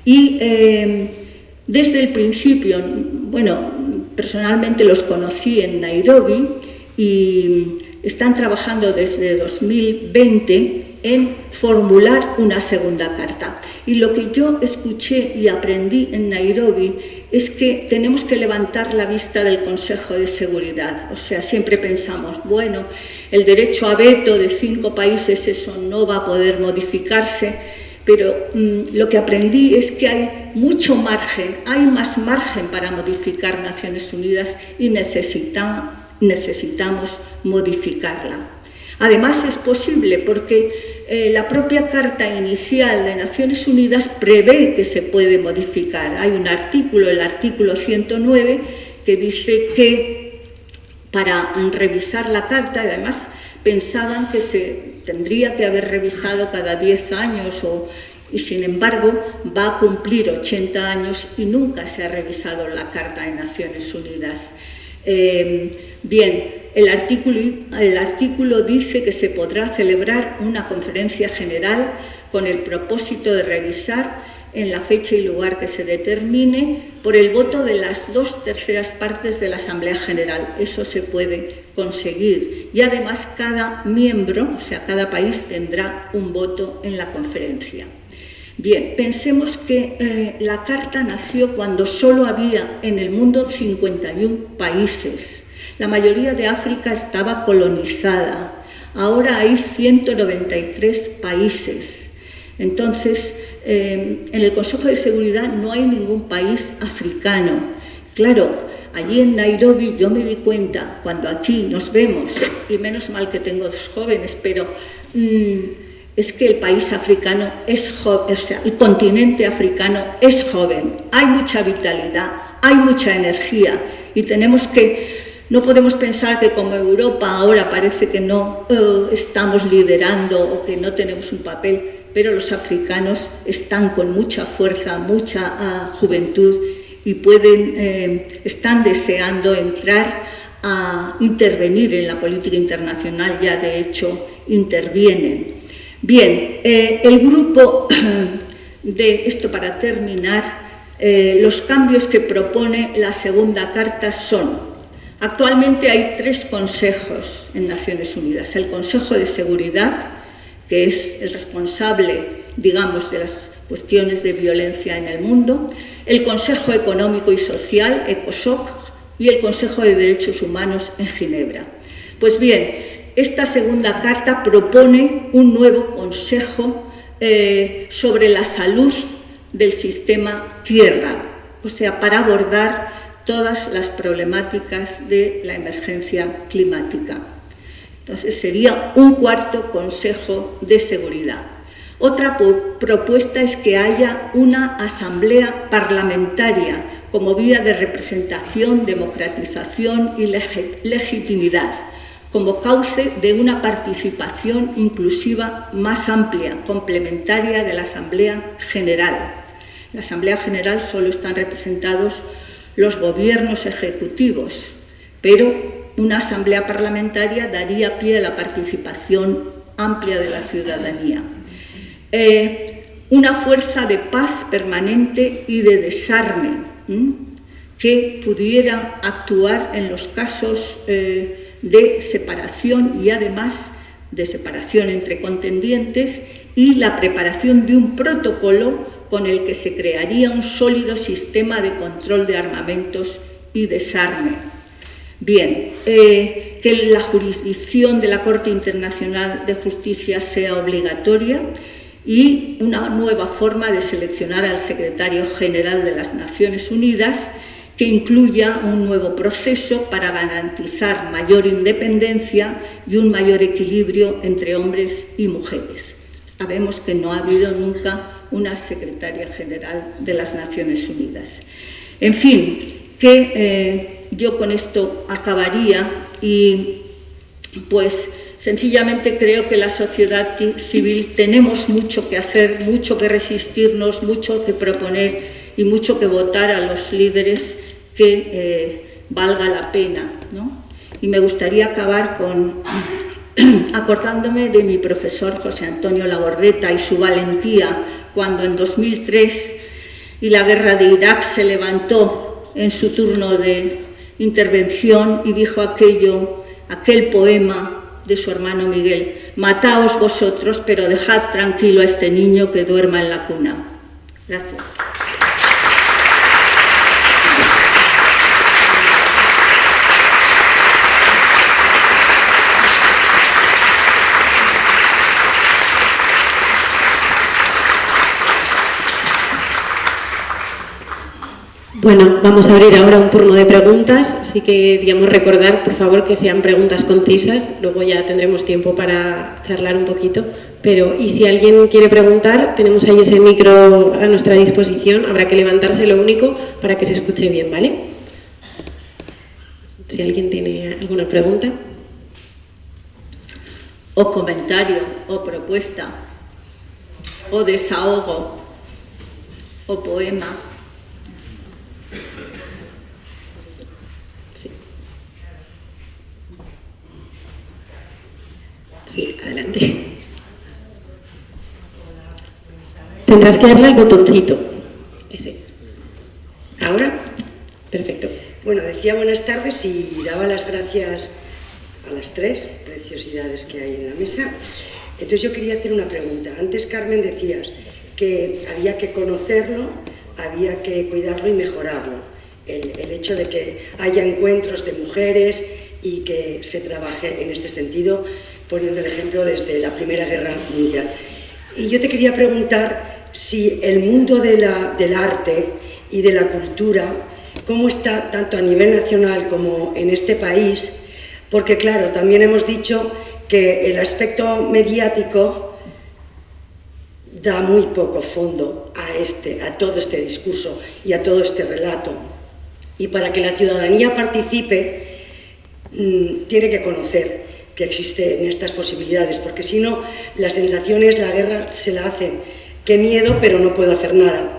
y desde el principio, bueno, personalmente los conocí en Nairobi y están trabajando desde 2020 en formular una segunda carta. Y lo que yo escuché y aprendí en Nairobi es que tenemos que levantar la vista del Consejo de Seguridad. O sea, siempre pensamos, bueno, el derecho a veto de 5 países, eso no va a poder modificarse, pero lo que aprendí es que hay mucho margen, hay más margen para modificar Naciones Unidas y necesitamos modificarla. Además es posible porque la propia Carta Inicial de Naciones Unidas prevé que se puede modificar. Hay un artículo, el artículo 109, que dice que para revisar la Carta, y además pensaban que se tendría que haber revisado cada 10 años y sin embargo va a cumplir 80 años y nunca se ha revisado la Carta de Naciones Unidas. Bien, el artículo dice que se podrá celebrar una conferencia general con el propósito de revisar en la fecha y lugar que se determine por el voto de las 2/3 partes de la Asamblea General. Eso se puede conseguir y además cada miembro, o sea, cada país tendrá un voto en la conferencia. Bien, pensemos que la Carta nació cuando solo había en el mundo 51 países. La mayoría de África estaba colonizada. Ahora hay 193 países. Entonces, en el Consejo de Seguridad no hay ningún país africano. Claro, allí en Nairobi yo me di cuenta, cuando aquí nos vemos, y menos mal que tengo 2 jóvenes, pero es que el país africano es joven, o sea, el continente africano es joven, hay mucha vitalidad, hay mucha energía y no podemos pensar que como Europa ahora parece que no estamos liderando o que no tenemos un papel, pero los africanos están con mucha fuerza, mucha juventud y están deseando entrar a intervenir en la política internacional, ya de hecho intervienen. Bien, el grupo de esto para terminar, los cambios que propone la segunda carta son: actualmente hay 3 consejos en Naciones Unidas. El Consejo de Seguridad, que es el responsable, digamos, de las cuestiones de violencia en el mundo, el Consejo Económico y Social, ECOSOC, y el Consejo de Derechos Humanos en Ginebra. Pues bien, esta segunda carta propone un nuevo consejo sobre la salud del sistema Tierra, o sea, para abordar todas las problemáticas de la emergencia climática. Entonces sería un 4.º Consejo de Seguridad. Otra propuesta es que haya una asamblea parlamentaria como vía de representación, democratización y legitimidad, como cauce de una participación inclusiva más amplia, complementaria de la Asamblea General. En la Asamblea General solo están representados los gobiernos ejecutivos, pero una asamblea parlamentaria daría pie a la participación amplia de la ciudadanía. Una fuerza de paz permanente y de desarme que pudiera actuar en los casos de separación y además de separación entre contendientes y la preparación de un protocolo con el que se crearía un sólido sistema de control de armamentos y desarme. Bien, que la jurisdicción de la Corte Internacional de Justicia sea obligatoria y una nueva forma de seleccionar al secretario general de las Naciones Unidas que incluya un nuevo proceso para garantizar mayor independencia y un mayor equilibrio entre hombres y mujeres. Sabemos que no ha habido nunca una secretaria general de las Naciones Unidas. En fin, que yo con esto acabaría y pues sencillamente creo que la sociedad civil tenemos mucho que hacer, mucho que resistirnos, mucho que proponer y mucho que votar a los líderes que valga la pena, ¿no? Y me gustaría acabar acordándome de mi profesor José Antonio Labordeta y su valentía cuando en 2003 y la guerra de Irak se levantó en su turno de intervención y dijo aquel poema de su hermano Miguel: mataos vosotros, pero dejad tranquilo a este niño que duerma en la cuna. Gracias. Bueno, vamos a abrir ahora un turno de preguntas. Sí que queríamos recordar, por favor, que sean preguntas concisas. Luego ya tendremos tiempo para charlar un poquito. Y si alguien quiere preguntar, tenemos ahí ese micro a nuestra disposición. Habrá que levantarse, lo único, para que se escuche bien, ¿vale? Si alguien tiene alguna pregunta. o comentario, o propuesta, o desahogo, o poema. Sí, adelante. Tendrás que darle al botoncito. Ese. ¿Ahora? Perfecto. Bueno, decía buenas tardes y daba las gracias a las tres preciosidades que hay en la mesa. Entonces yo quería hacer una pregunta. Antes, Carmen, decías que había que conocerlo, había que cuidarlo y mejorarlo. El hecho de que haya encuentros de mujeres y que se trabaje en este sentido, poniendo el ejemplo desde la Primera Guerra Mundial. Y yo te quería preguntar si el mundo del arte y de la cultura, cómo está tanto a nivel nacional como en este país, porque claro, también hemos dicho que el aspecto mediático da muy poco fondo a todo este discurso y a todo este relato. Y para que la ciudadanía participe, tiene que conocer que existen estas posibilidades, porque si no, la sensación es la guerra se la hacen. Qué miedo, pero no puedo hacer nada.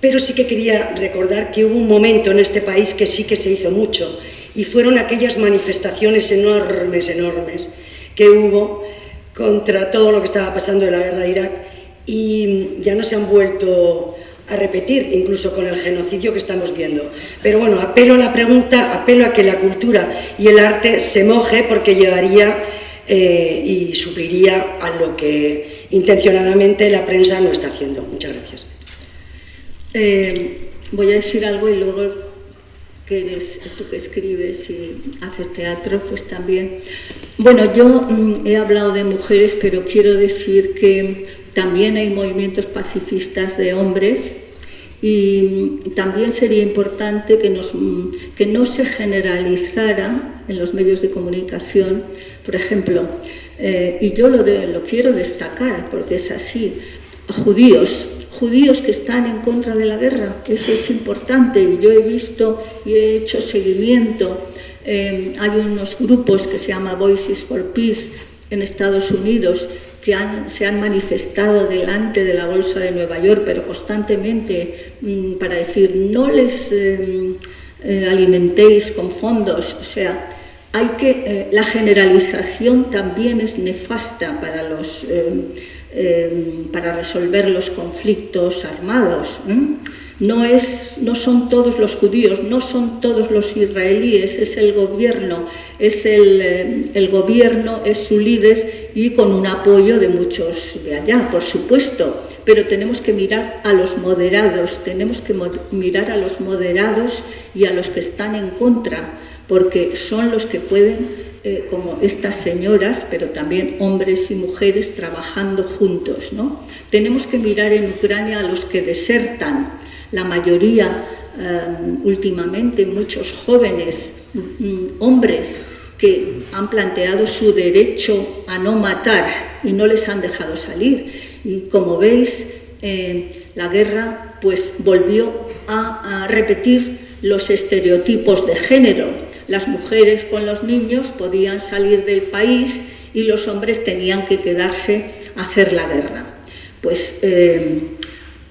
Pero sí que quería recordar que hubo un momento en este país que sí que se hizo mucho, y fueron aquellas manifestaciones enormes que hubo contra todo lo que estaba pasando en la guerra de Irak, y ya no se han vuelto a repetir, incluso con el genocidio que estamos viendo. Pero bueno, apelo a la pregunta, apelo a que la cultura y el arte se moje, porque llegaría y supliría a lo que intencionadamente la prensa no está haciendo. Muchas gracias. Voy a decir algo y luego, que eres tú que escribes y haces teatro, pues también. Bueno, yo he hablado de mujeres, pero quiero decir que también hay movimientos pacifistas de hombres, y también sería importante que no se generalizara en los medios de comunicación, por ejemplo, y yo lo quiero destacar porque es así, judíos que están en contra de la guerra, eso es importante. Yo he visto y he hecho seguimiento, hay unos grupos que se llama Voices for Peace en Estados Unidos, que se han manifestado delante de la Bolsa de Nueva York, pero constantemente, para decir no les alimentéis con fondos. O sea, la generalización también es nefasta para resolver los conflictos armados. No son todos los judíos, no son todos los israelíes, es el gobierno, el gobierno es su líder, y con un apoyo de muchos de allá, por supuesto, pero tenemos que mirar a los moderados, y a los que están en contra, porque son los que pueden, como estas señoras, pero también hombres y mujeres trabajando juntos, ¿no? Tenemos que mirar en Ucrania a los que desertan, la mayoría últimamente, muchos jóvenes, hombres, que han planteado su derecho a no matar y no les han dejado salir. Y como veis, la guerra pues volvió a repetir los estereotipos de género. Las mujeres con los niños podían salir del país y los hombres tenían que quedarse a hacer la guerra. Pues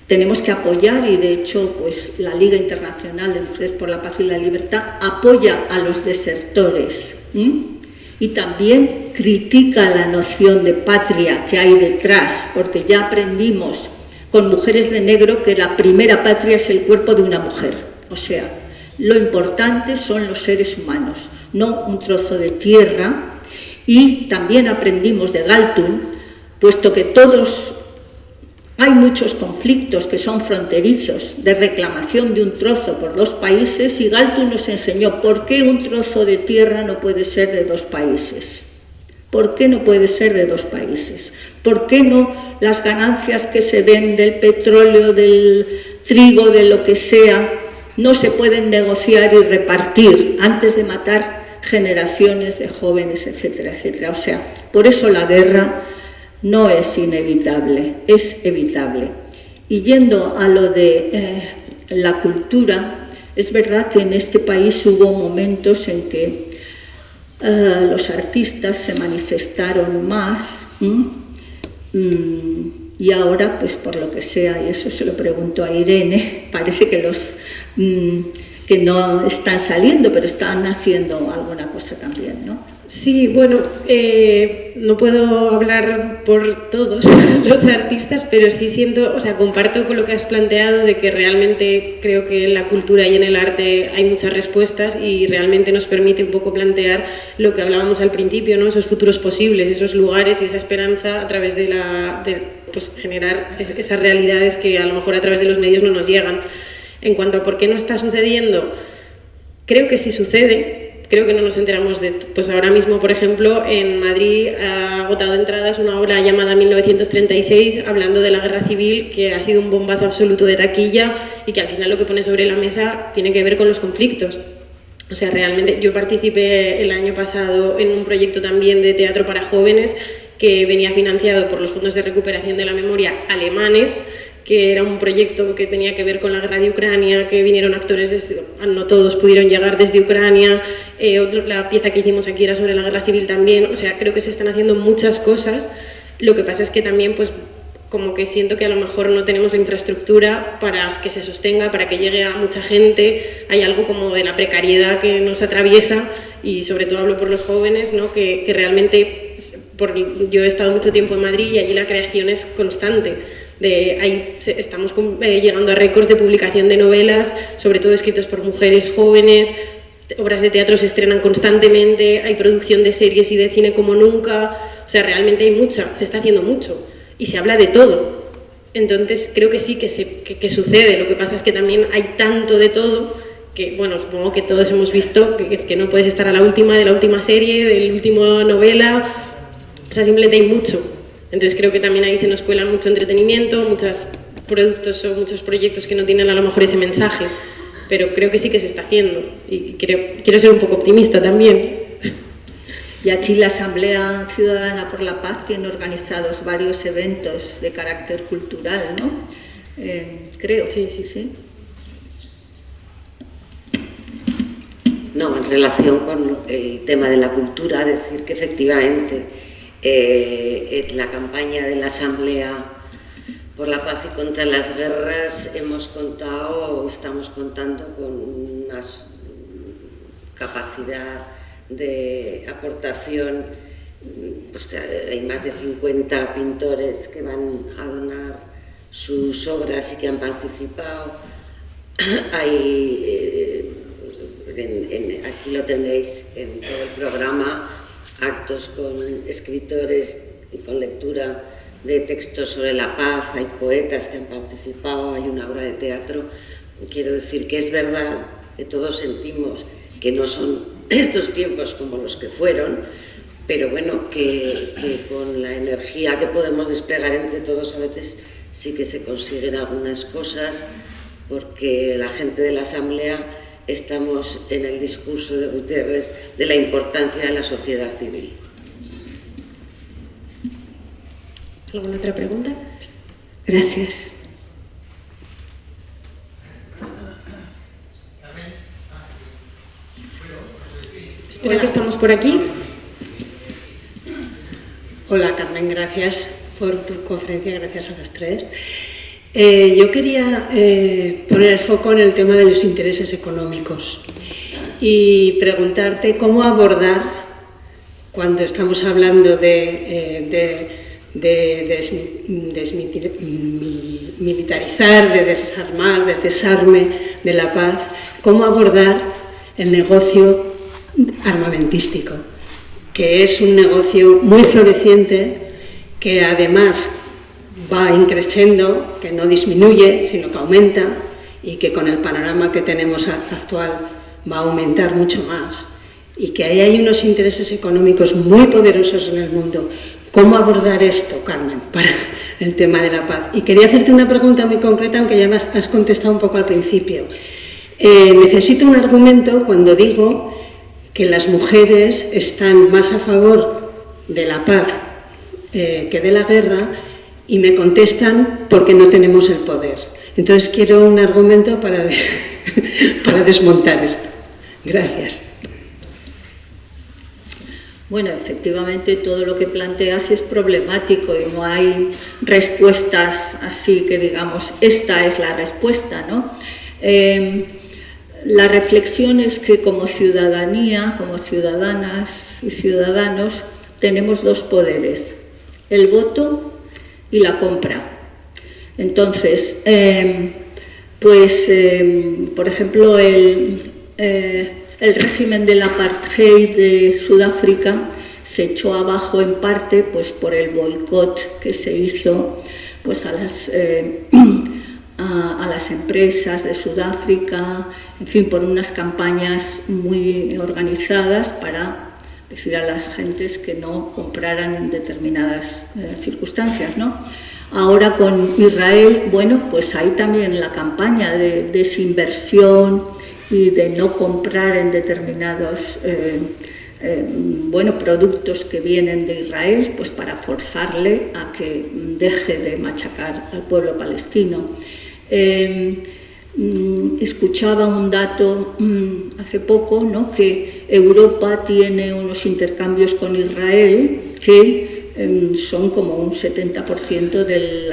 tenemos que apoyar, y de hecho pues la Liga Internacional de Mujeres por la Paz y la Libertad apoya a los desertores. Y también critica la noción de patria que hay detrás, porque ya aprendimos con Mujeres de Negro que la primera patria es el cuerpo de una mujer. O sea, lo importante son los seres humanos, no un trozo de tierra. Y también aprendimos de Galtung, puesto que hay muchos conflictos que son fronterizos, de reclamación de un trozo por dos países, y Galtung nos enseñó por qué un trozo de tierra no puede ser de dos países. ¿Por qué no puede ser de dos países? ¿Por qué no las ganancias que se den del petróleo, del trigo, de lo que sea, no se pueden negociar y repartir antes de matar generaciones de jóvenes, etcétera, etcétera? O sea, por eso la guerra no es inevitable, es evitable. Y yendo a lo de la cultura, es verdad que en este país hubo momentos en que los artistas se manifestaron más, y ahora, pues por lo que sea, y eso se lo pregunto a Irene, parece que los que no están saliendo, pero están haciendo alguna cosa también, ¿no? Sí, bueno, no puedo hablar por todos los artistas, pero sí siento, o sea, comparto con lo que has planteado de que realmente creo que en la cultura y en el arte hay muchas respuestas y realmente nos permite un poco plantear lo que hablábamos al principio, ¿no? Esos futuros posibles, esos lugares y esa esperanza a través de pues, generar esas realidades que a lo mejor a través de los medios no nos llegan. En cuanto a por qué no está sucediendo, creo que sí sucede. Creo que no nos enteramos de... Pues ahora mismo, por ejemplo, en Madrid ha agotado entradas una obra llamada 1936, hablando de la guerra civil, que ha sido un bombazo absoluto de taquilla y que al final lo que pone sobre la mesa tiene que ver con los conflictos. O sea, realmente yo participé el año pasado en un proyecto también de teatro para jóvenes que venía financiado por los fondos de recuperación de la memoria alemanes, que era un proyecto que tenía que ver con la guerra de Ucrania, que vinieron actores, no todos pudieron llegar desde Ucrania, la pieza que hicimos aquí era sobre la guerra civil también, o sea, creo que se están haciendo muchas cosas, lo que pasa es que también, pues, como que siento que a lo mejor no tenemos la infraestructura para que se sostenga, para que llegue a mucha gente, hay algo como de la precariedad que nos atraviesa, y sobre todo hablo por los jóvenes, ¿no? que realmente, yo he estado mucho tiempo en Madrid y allí la creación es constante. Estamos llegando a récords de publicación de novelas, sobre todo escritos por mujeres jóvenes, obras de teatro se estrenan constantemente, hay producción de series y de cine como nunca, o sea, realmente hay mucha, se está haciendo mucho y se habla de todo. Entonces creo que sí que sucede, lo que pasa es que también hay tanto de todo que, bueno, supongo que todos hemos visto que no puedes estar a la última de la última serie, de la última novela, o sea, simplemente hay mucho. Entonces creo que también ahí se nos cuela mucho entretenimiento, muchos productos o muchos proyectos que no tienen a lo mejor ese mensaje, pero creo que sí que se está haciendo y quiero ser un poco optimista también. Y aquí la Asamblea Ciudadana por la Paz tiene organizados varios eventos de carácter cultural, ¿no? Creo. Sí. No, en relación con el tema de la cultura, decir que efectivamente en la campaña de la Asamblea por la Paz y contra las Guerras estamos contando con una capacidad de aportación, pues hay más de 50 pintores que van a donar sus obras y que han participado. Aquí lo tenéis en todo el programa, actos con escritores y con lectura de textos sobre la paz, hay poetas que han participado, hay una obra de teatro. Quiero decir que es verdad que todos sentimos que no son estos tiempos como los que fueron, pero bueno, que con la energía que podemos desplegar entre todos a veces sí que se consiguen algunas cosas, porque la gente de la Asamblea estamos en el discurso de Guterres de la importancia de la sociedad civil. ¿Alguna otra pregunta? Gracias. Espero que estamos por aquí. Hola Carmen, gracias por tu conferencia, gracias a los tres. Yo quería poner el foco en el tema de los intereses económicos y preguntarte cómo abordar, cuando estamos hablando de desmilitarizar, de desarmar, de desarme de la paz, cómo abordar el negocio armamentístico, que es un negocio muy floreciente, que además va increciendo, que no disminuye, sino que aumenta, y que con el panorama que tenemos actual va a aumentar mucho más, y que ahí hay unos intereses económicos muy poderosos en el mundo. ¿Cómo abordar esto, Carmen, para el tema de la paz? Y quería hacerte una pregunta muy concreta, aunque ya me has contestado un poco al principio. Necesito un argumento cuando digo que las mujeres están más a favor de la paz que de la guerra, y me contestan porque no tenemos el poder. Entonces quiero un argumento para desmontar esto. Gracias. Bueno, efectivamente todo lo que planteas es problemático y no hay respuestas así que digamos, esta es la respuesta, ¿no? La reflexión es que como ciudadanía, como ciudadanas y ciudadanos, tenemos dos poderes, el voto y la compra. Entonces, por ejemplo, el régimen del apartheid de Sudáfrica se echó abajo en parte pues, por el boicot que se hizo pues, a las empresas de Sudáfrica, en fin, por unas campañas muy organizadas para decir a las gentes que no compraran en determinadas circunstancias, ¿no? Ahora con Israel, bueno, pues hay también la campaña de desinversión y de no comprar en determinados productos que vienen de Israel, pues para forzarle a que deje de machacar al pueblo palestino. Escuchaba un dato hace poco, ¿no?, que Europa tiene unos intercambios con Israel que son como un 70% del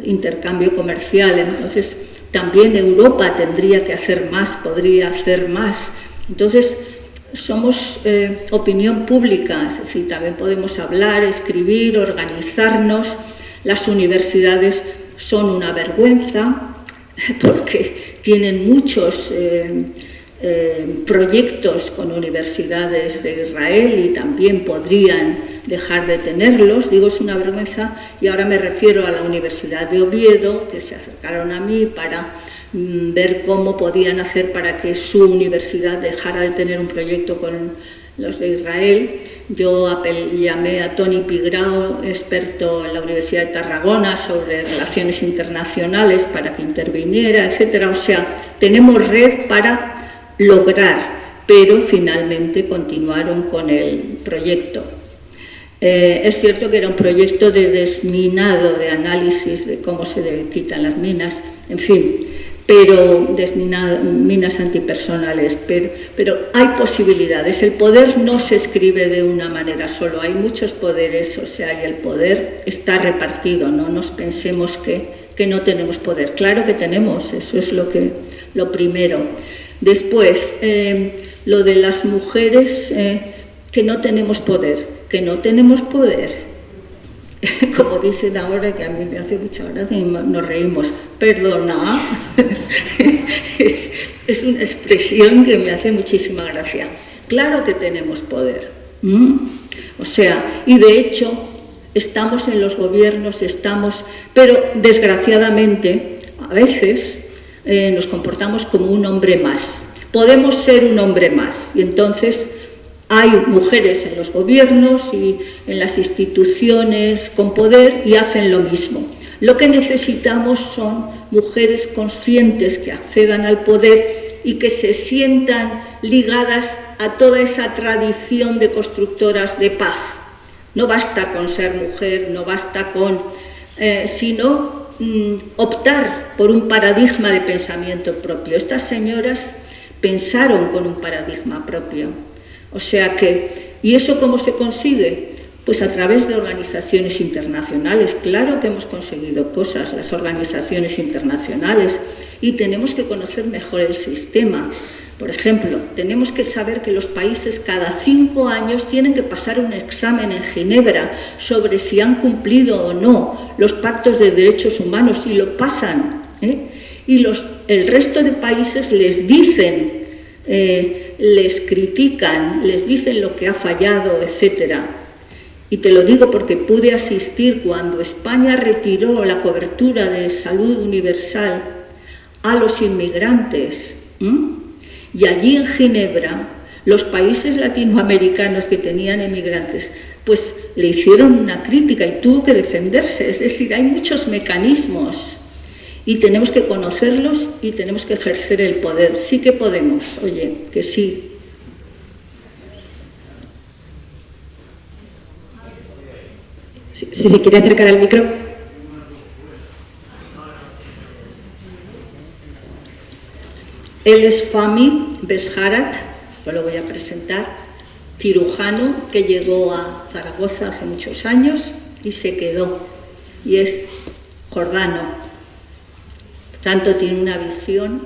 intercambio comercial. Entonces, también Europa tendría que hacer más, podría hacer más. Entonces, somos opinión pública, es decir, también podemos hablar, escribir, organizarnos. Las universidades son una vergüenza porque tienen muchos proyectos con universidades de Israel y también podrían dejar de tenerlos. Digo, es una vergüenza, y ahora me refiero a la Universidad de Oviedo, que se acercaron a mí para ver cómo podían hacer para que su universidad dejara de tener un proyecto con los de Israel. Yo llamé a Toni Pigrao, experto en la Universidad de Tarragona sobre relaciones internacionales, para que interviniera, etc. O sea, tenemos red para lograr, pero finalmente continuaron con el proyecto. Es cierto que era un proyecto de desminado, de análisis de cómo se quitan las minas, en fin, pero minas antipersonales, pero hay posibilidades. El poder no se escribe de una manera solo, hay muchos poderes, o sea, y el poder está repartido, no nos pensemos que no tenemos poder. Claro que tenemos, eso es lo primero. Después, lo de las mujeres que no tenemos poder. Como dicen ahora, que a mí me hace mucha gracia y nos reímos, perdona, es una expresión que me hace muchísima gracia. Claro que tenemos poder, o sea, y de hecho estamos en los gobiernos, pero desgraciadamente a veces nos comportamos como un hombre más. Podemos ser un hombre más, y entonces hay mujeres en los gobiernos y en las instituciones con poder y hacen lo mismo. Lo que necesitamos son mujeres conscientes que accedan al poder y que se sientan ligadas a toda esa tradición de constructoras de paz. No basta con ser mujer, no basta con, sino optar por un paradigma de pensamiento propio. Estas señoras pensaron con un paradigma propio. O sea ¿y eso cómo se consigue? Pues a través de organizaciones internacionales. Claro que hemos conseguido cosas, las organizaciones internacionales, y tenemos que conocer mejor el sistema. Por ejemplo, tenemos que saber que los países cada 5 años tienen que pasar un examen en Ginebra sobre si han cumplido o no los pactos de derechos humanos, y lo pasan, y el resto de países les dicen, les critican, les dicen lo que ha fallado, etc. Y te lo digo porque pude asistir cuando España retiró la cobertura de salud universal a los inmigrantes. Y allí en Ginebra, los países latinoamericanos que tenían inmigrantes, pues le hicieron una crítica y tuvo que defenderse. Es decir, hay muchos mecanismos y tenemos que conocerlos y tenemos que ejercer el poder. Sí que podemos, oye, que sí. Si se quiere acercar al micro. Él es Fahmi Besharat, yo lo voy a presentar. cirujano que llegó a Zaragoza hace muchos años y se quedó, y es jordano. Por tanto, tiene una visión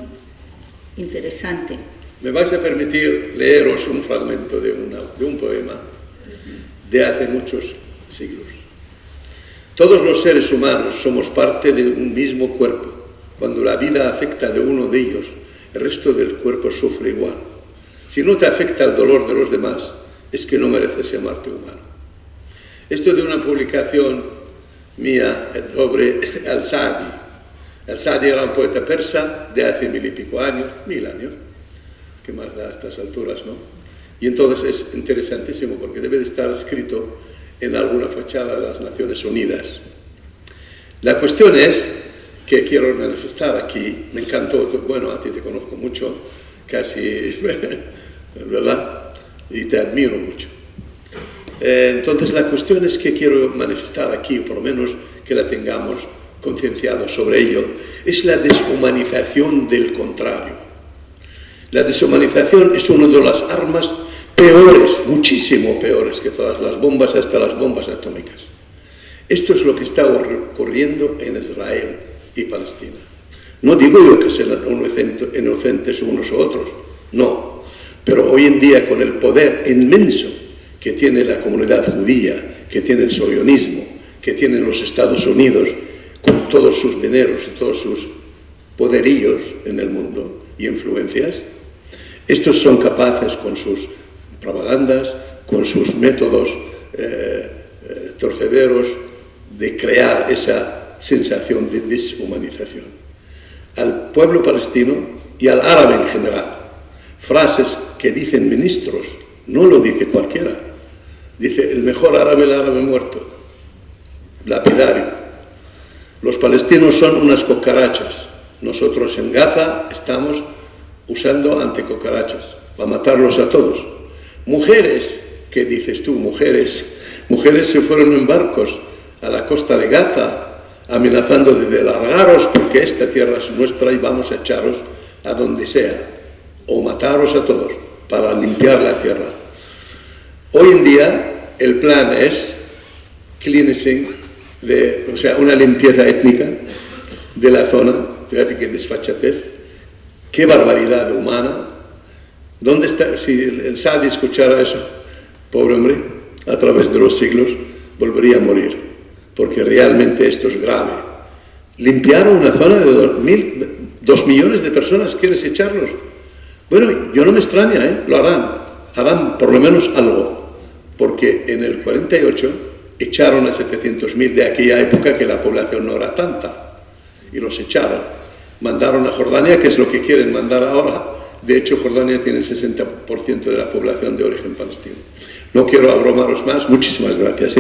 interesante. Me vais a permitir leeros un fragmento de un poema de hace muchos siglos. Todos los seres humanos somos parte de un mismo cuerpo. Cuando la vida afecta de uno de ellos, el resto del cuerpo sufre igual. Si no te afecta el dolor de los demás, es que no mereces llamarte humano. Esto de una publicación mía sobre Al-Sadi. Al-Sadi era un poeta persa de hace 1000 y pico años, 1000 años, que más da a estas alturas, ¿no? Y entonces es interesantísimo porque debe de estar escrito en alguna fachada de las Naciones Unidas. La cuestión es que quiero manifestar aquí, me encantó, bueno, a ti te conozco mucho, casi, ¿verdad? Y te admiro mucho. Entonces la cuestión es que quiero manifestar aquí, o por lo menos que la tengamos concienciados sobre ello, es la deshumanización del contrario. La deshumanización es una de las armas peores, muchísimo peores que todas las bombas, hasta las bombas atómicas. Esto es lo que está ocurriendo en Israel y Palestina. No digo yo que sean inocentes unos u otros, no. Pero hoy en día, con el poder inmenso que tiene la comunidad judía, que tiene el sionismo, que tienen los Estados Unidos, con todos sus dineros y todos sus poderíos en el mundo y influencias, estos son capaces con sus propagandas, con sus métodos torcederos, de crear esa sensación de deshumanización. Al pueblo palestino y al árabe en general, frases que dicen ministros, no lo dice cualquiera. Dice, el mejor árabe, el árabe muerto, lapidario. Los palestinos son unas cucarachas. Nosotros en Gaza estamos usando anticucarachas para matarlos a todos. Mujeres, ¿qué dices tú? Mujeres se fueron en barcos a la costa de Gaza, amenazando de largaros porque esta tierra es nuestra y vamos a echaros a donde sea, o mataros a todos para limpiar la tierra. Hoy en día el plan es cleansing, o sea, una limpieza étnica de la zona. Fíjate qué desfachatez, qué barbaridad humana. ¿Dónde está? Si el Sadi escuchara eso, pobre hombre, a través de los siglos, volvería a morir, porque realmente esto es grave. Limpiar una zona de 2 millones de personas, ¿quieres echarlos? Bueno, yo no me extraña, lo harán por lo menos algo, porque en el 48 echaron a 700.000 de aquella época que la población no era tanta, y los echaron. Mandaron a Jordania, que es lo que quieren mandar ahora. De hecho, Jordania tiene el 60% de la población de origen palestino. No quiero abrumaros más. Muchísimas gracias.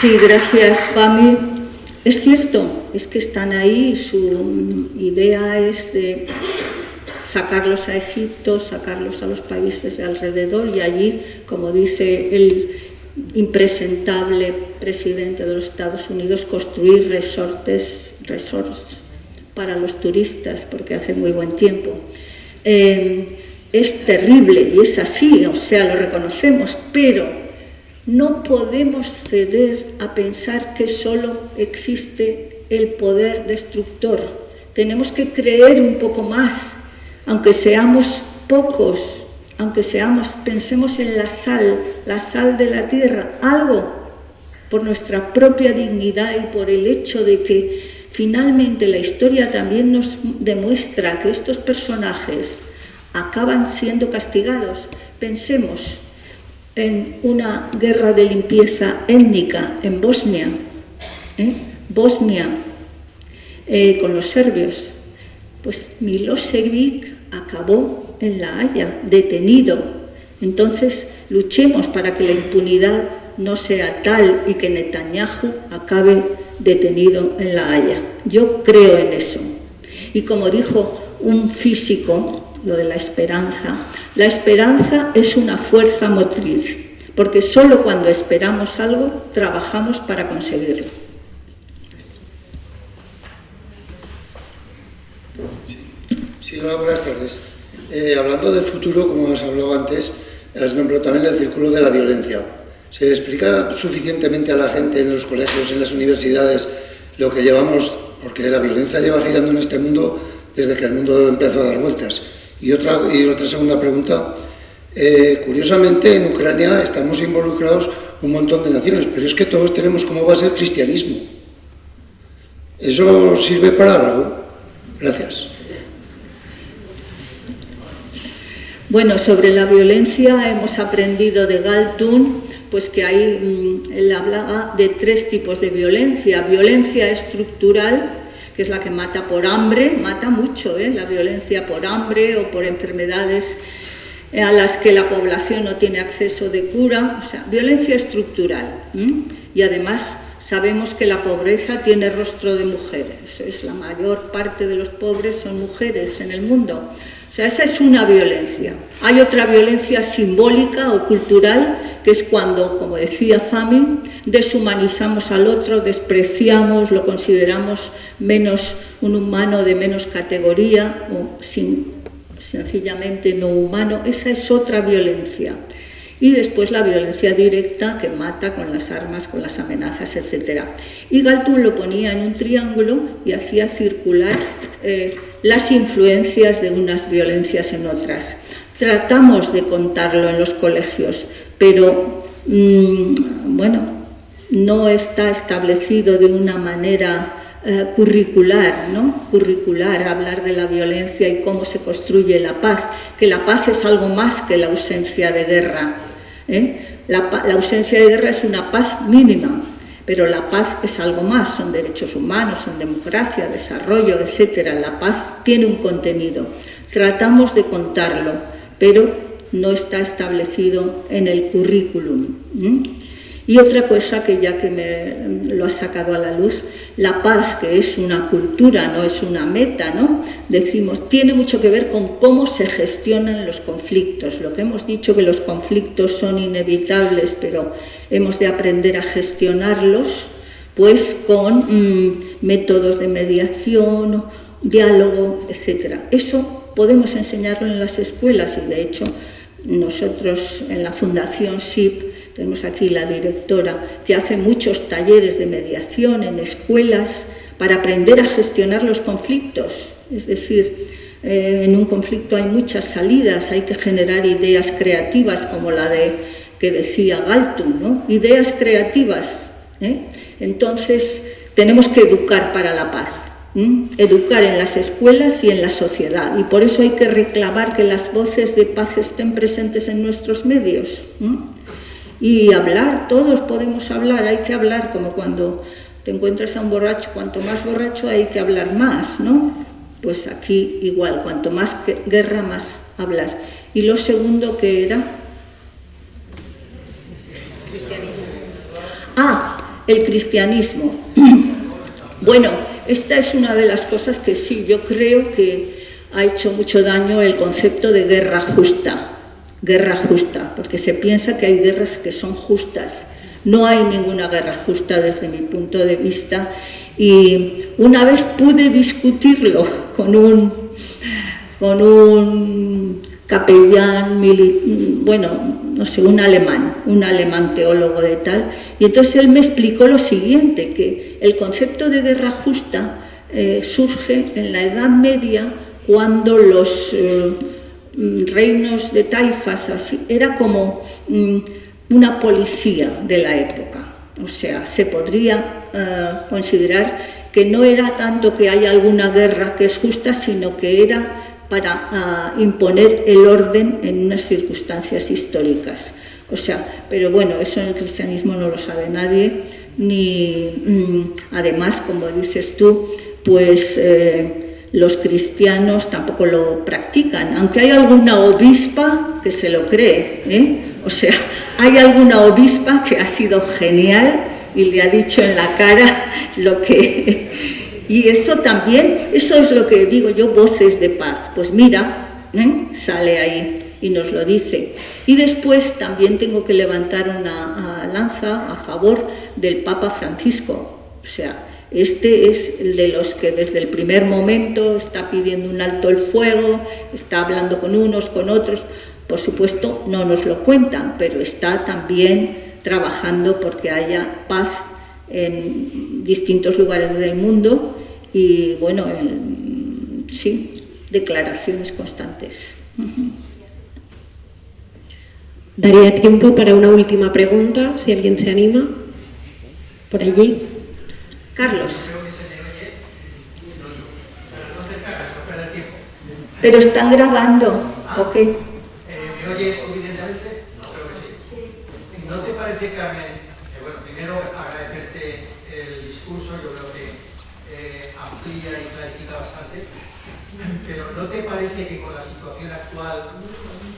Sí, gracias, Fami. Es cierto, es que están ahí, su idea es de sacarlos a Egipto, sacarlos a los países de alrededor y allí, como dice el impresentable presidente de los Estados Unidos, construir resorts para los turistas, porque hace muy buen tiempo. Es terrible y es así, o sea, lo reconocemos, pero no podemos ceder a pensar que solo existe el poder destructor. Tenemos que creer un poco más, aunque seamos pocos, pensemos en la sal de la tierra, algo por nuestra propia dignidad y por el hecho de que finalmente la historia también nos demuestra que estos personajes acaban siendo castigados. Pensemos en una guerra de limpieza étnica en Bosnia, con los serbios. Pues Milosevic acabó en La Haya, detenido. Entonces, luchemos para que la impunidad no sea tal y que Netanyahu acabe detenido en La Haya. Yo creo en eso. Y como dijo un físico, lo de la esperanza es una fuerza motriz, porque solo cuando esperamos algo, trabajamos para conseguirlo. Sí, hola, buenas tardes. Hablando del futuro, como has hablado antes, has nombrado también el círculo de la violencia. ¿Se explica suficientemente a la gente en los colegios, en las universidades, lo que llevamos? Porque la violencia lleva girando en este mundo desde que el mundo empezó a dar vueltas. Y otra segunda pregunta. Curiosamente, en Ucrania estamos involucrados un montón de naciones, pero es que todos tenemos como base el cristianismo. ¿Eso sirve para algo? Gracias. Bueno, sobre la violencia hemos aprendido de Galtung, pues que él hablaba de 3 tipos de violencia. Violencia estructural, que es la que mata por hambre, mata mucho, la violencia por hambre o por enfermedades a las que la población no tiene acceso de cura, o sea, violencia estructural. Y además sabemos que la pobreza tiene rostro de mujeres, la mayor parte de los pobres son mujeres en el mundo. O sea, esa es una violencia. Hay otra violencia simbólica o cultural, que es cuando, como decía Fami, deshumanizamos al otro, despreciamos, lo consideramos un humano de menos categoría o sencillamente no humano. Esa es otra violencia. Y después la violencia directa, que mata con las armas, con las amenazas, etc. Y Galtung lo ponía en un triángulo y hacía circular las influencias de unas violencias en otras. Tratamos de contarlo en los colegios, pero no está establecido de una manera curricular, ¿no? Curricular, hablar de la violencia y cómo se construye la paz, que la paz es algo más que la ausencia de guerra. La ausencia de guerra es una paz mínima, pero la paz es algo más, son derechos humanos, son democracia, desarrollo, etc. La paz tiene un contenido. Tratamos de contarlo, pero no está establecido en el currículum. Y otra cosa que ya que me lo has sacado a la luz, la paz, que es una cultura, no es una meta, ¿no? Decimos, tiene mucho que ver con cómo se gestionan los conflictos. Lo que hemos dicho, que los conflictos son inevitables, pero hemos de aprender a gestionarlos, pues con métodos de mediación, diálogo, etc. Eso podemos enseñarlo en las escuelas y, de hecho, nosotros en la Fundación SIP tenemos aquí la directora, que hace muchos talleres de mediación en escuelas para aprender a gestionar los conflictos. Es decir, en un conflicto hay muchas salidas, hay que generar ideas creativas, como la que decía Galtung, ¿no? Ideas creativas. Entonces, tenemos que educar para la paz. Educar en las escuelas y en la sociedad. Y por eso hay que reclamar que las voces de paz estén presentes en nuestros medios. Y hablar, todos podemos hablar, hay que hablar, como cuando te encuentras a un borracho, cuanto más borracho hay que hablar más, ¿no? Pues aquí igual, cuanto más guerra, más hablar. Y lo segundo que era... el cristianismo. Bueno, esta es una de las cosas que sí, yo creo que ha hecho mucho daño el concepto de guerra justa. Guerra justa, porque se piensa que hay guerras que son justas. No hay ninguna guerra justa desde mi punto de vista, y una vez pude discutirlo con un capellán, un alemán teólogo de tal, y entonces él me explicó lo siguiente, que el concepto de guerra justa surge en la Edad Media, cuando los reinos de taifas, así, era como una policía de la época. O sea, se podría considerar que no era tanto que haya alguna guerra que es justa, sino que era para imponer el orden en unas circunstancias históricas. O sea, pero bueno, eso en el cristianismo no lo sabe nadie, ni además, como dices tú, pues los cristianos tampoco lo practican, aunque hay alguna obispa que se lo cree, O sea, hay alguna obispa que ha sido genial y le ha dicho en la cara lo que... Y eso también, eso es lo que digo yo, voces de paz. Pues mira, sale ahí y nos lo dice. Y después también tengo que levantar una lanza a favor del Papa Francisco. O sea, Este es el de los que desde el primer momento está pidiendo un alto el fuego, está hablando con unos, con otros. Por supuesto, no nos lo cuentan, pero está también trabajando porque haya paz en distintos lugares del mundo y, bueno, sí, declaraciones constantes. Daría tiempo para una última pregunta, si alguien se anima. Por allí. Carlos. Pero están grabando, ¿ok? ¿Me oyes evidentemente? No, creo que sí. ¿No te parece, Carmen? Bueno, primero agradecerte el discurso, yo creo que amplía y clarifica bastante, pero ¿no te parece que con la situación actual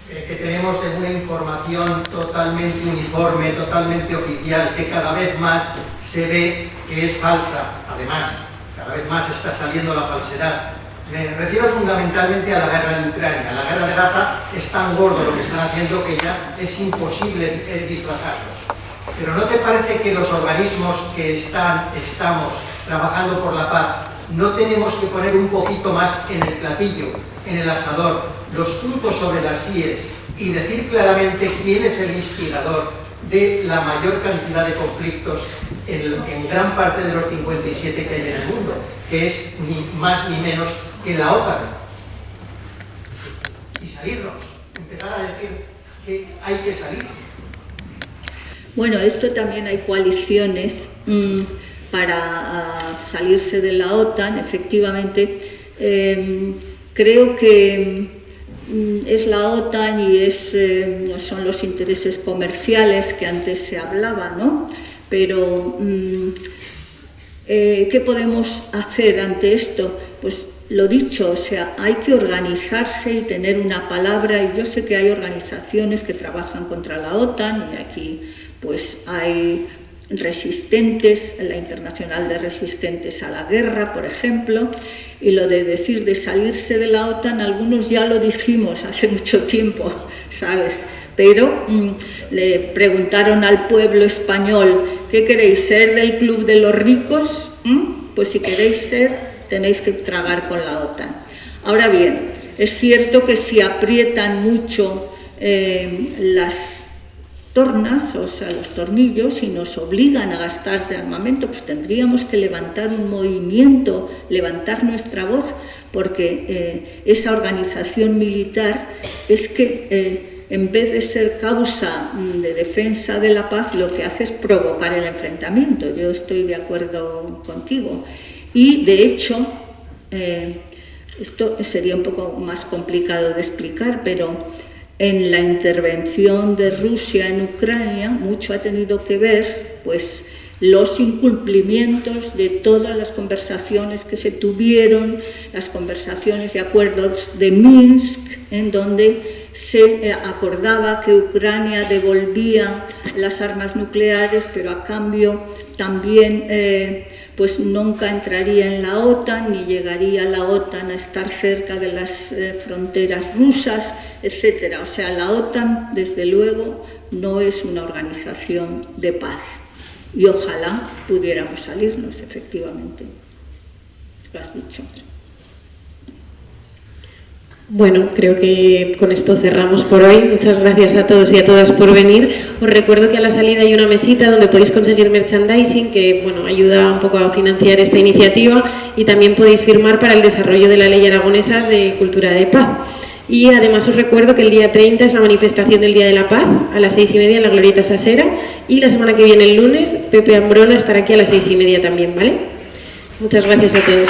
que tenemos de una información totalmente uniforme, totalmente oficial, que cada vez más se ve que es falsa, además, cada vez más está saliendo la falsedad? Me refiero fundamentalmente a la guerra en Ucrania. La guerra de Gaza es tan gordo lo que están haciendo que ya es imposible disfrazarlo. Pero ¿no te parece que los organismos que estamos trabajando por la paz no tenemos que poner un poquito más en el platillo, en el asador, los puntos sobre las íes y decir claramente quién es el instigador de la mayor cantidad de conflictos en gran parte de los 57 que hay en el mundo, que es ni más ni menos que la OTAN? Y salirnos, empezar a decir que hay que salirse. Bueno, esto también hay coaliciones para salirse de la OTAN, efectivamente. Creo que es la OTAN y son los intereses comerciales que antes se hablaba, ¿no? Pero ¿qué podemos hacer ante esto? Pues lo dicho, o sea, hay que organizarse y tener una palabra, y yo sé que hay organizaciones que trabajan contra la OTAN, y aquí pues hay resistentes, la Internacional de Resistentes a la Guerra, por ejemplo, y lo de decir de salirse de la OTAN, algunos ya lo dijimos hace mucho tiempo, ¿sabes? Pero le preguntaron al pueblo español, ¿qué queréis, ser del club de los ricos? Pues si queréis ser, tenéis que tragar con la OTAN. Ahora bien, es cierto que si aprietan mucho las tornas, o sea, los tornillos, y nos obligan a gastar de armamento, pues tendríamos que levantar un movimiento, levantar nuestra voz, porque esa organización militar es que en vez de ser causa de defensa de la paz, lo que hace es provocar el enfrentamiento. Yo estoy de acuerdo contigo. Y de hecho, esto sería un poco más complicado de explicar, pero en la intervención de Rusia en Ucrania mucho ha tenido que ver pues los incumplimientos de todas las conversaciones que se tuvieron, las conversaciones y acuerdos de Minsk, en donde se acordaba que Ucrania devolvía las armas nucleares, pero a cambio también pues nunca entraría en la OTAN, ni llegaría la OTAN a estar cerca de las fronteras rusas, etc. O sea, la OTAN, desde luego, no es una organización de paz. Y ojalá pudiéramos salirnos, efectivamente. Lo has dicho. Bueno, creo que con esto cerramos por hoy. Muchas gracias a todos y a todas por venir. Os recuerdo que a la salida hay una mesita donde podéis conseguir merchandising que ayuda un poco a financiar esta iniciativa, y también podéis firmar para el desarrollo de la Ley Aragonesa de Cultura de Paz. Y además os recuerdo que el día 30 es la manifestación del Día de la Paz a las 6:30 en la Glorieta Sasera, y la semana que viene, el lunes, Pepe Ambrona estará aquí a las 6:30 también, ¿vale? Muchas gracias a todos.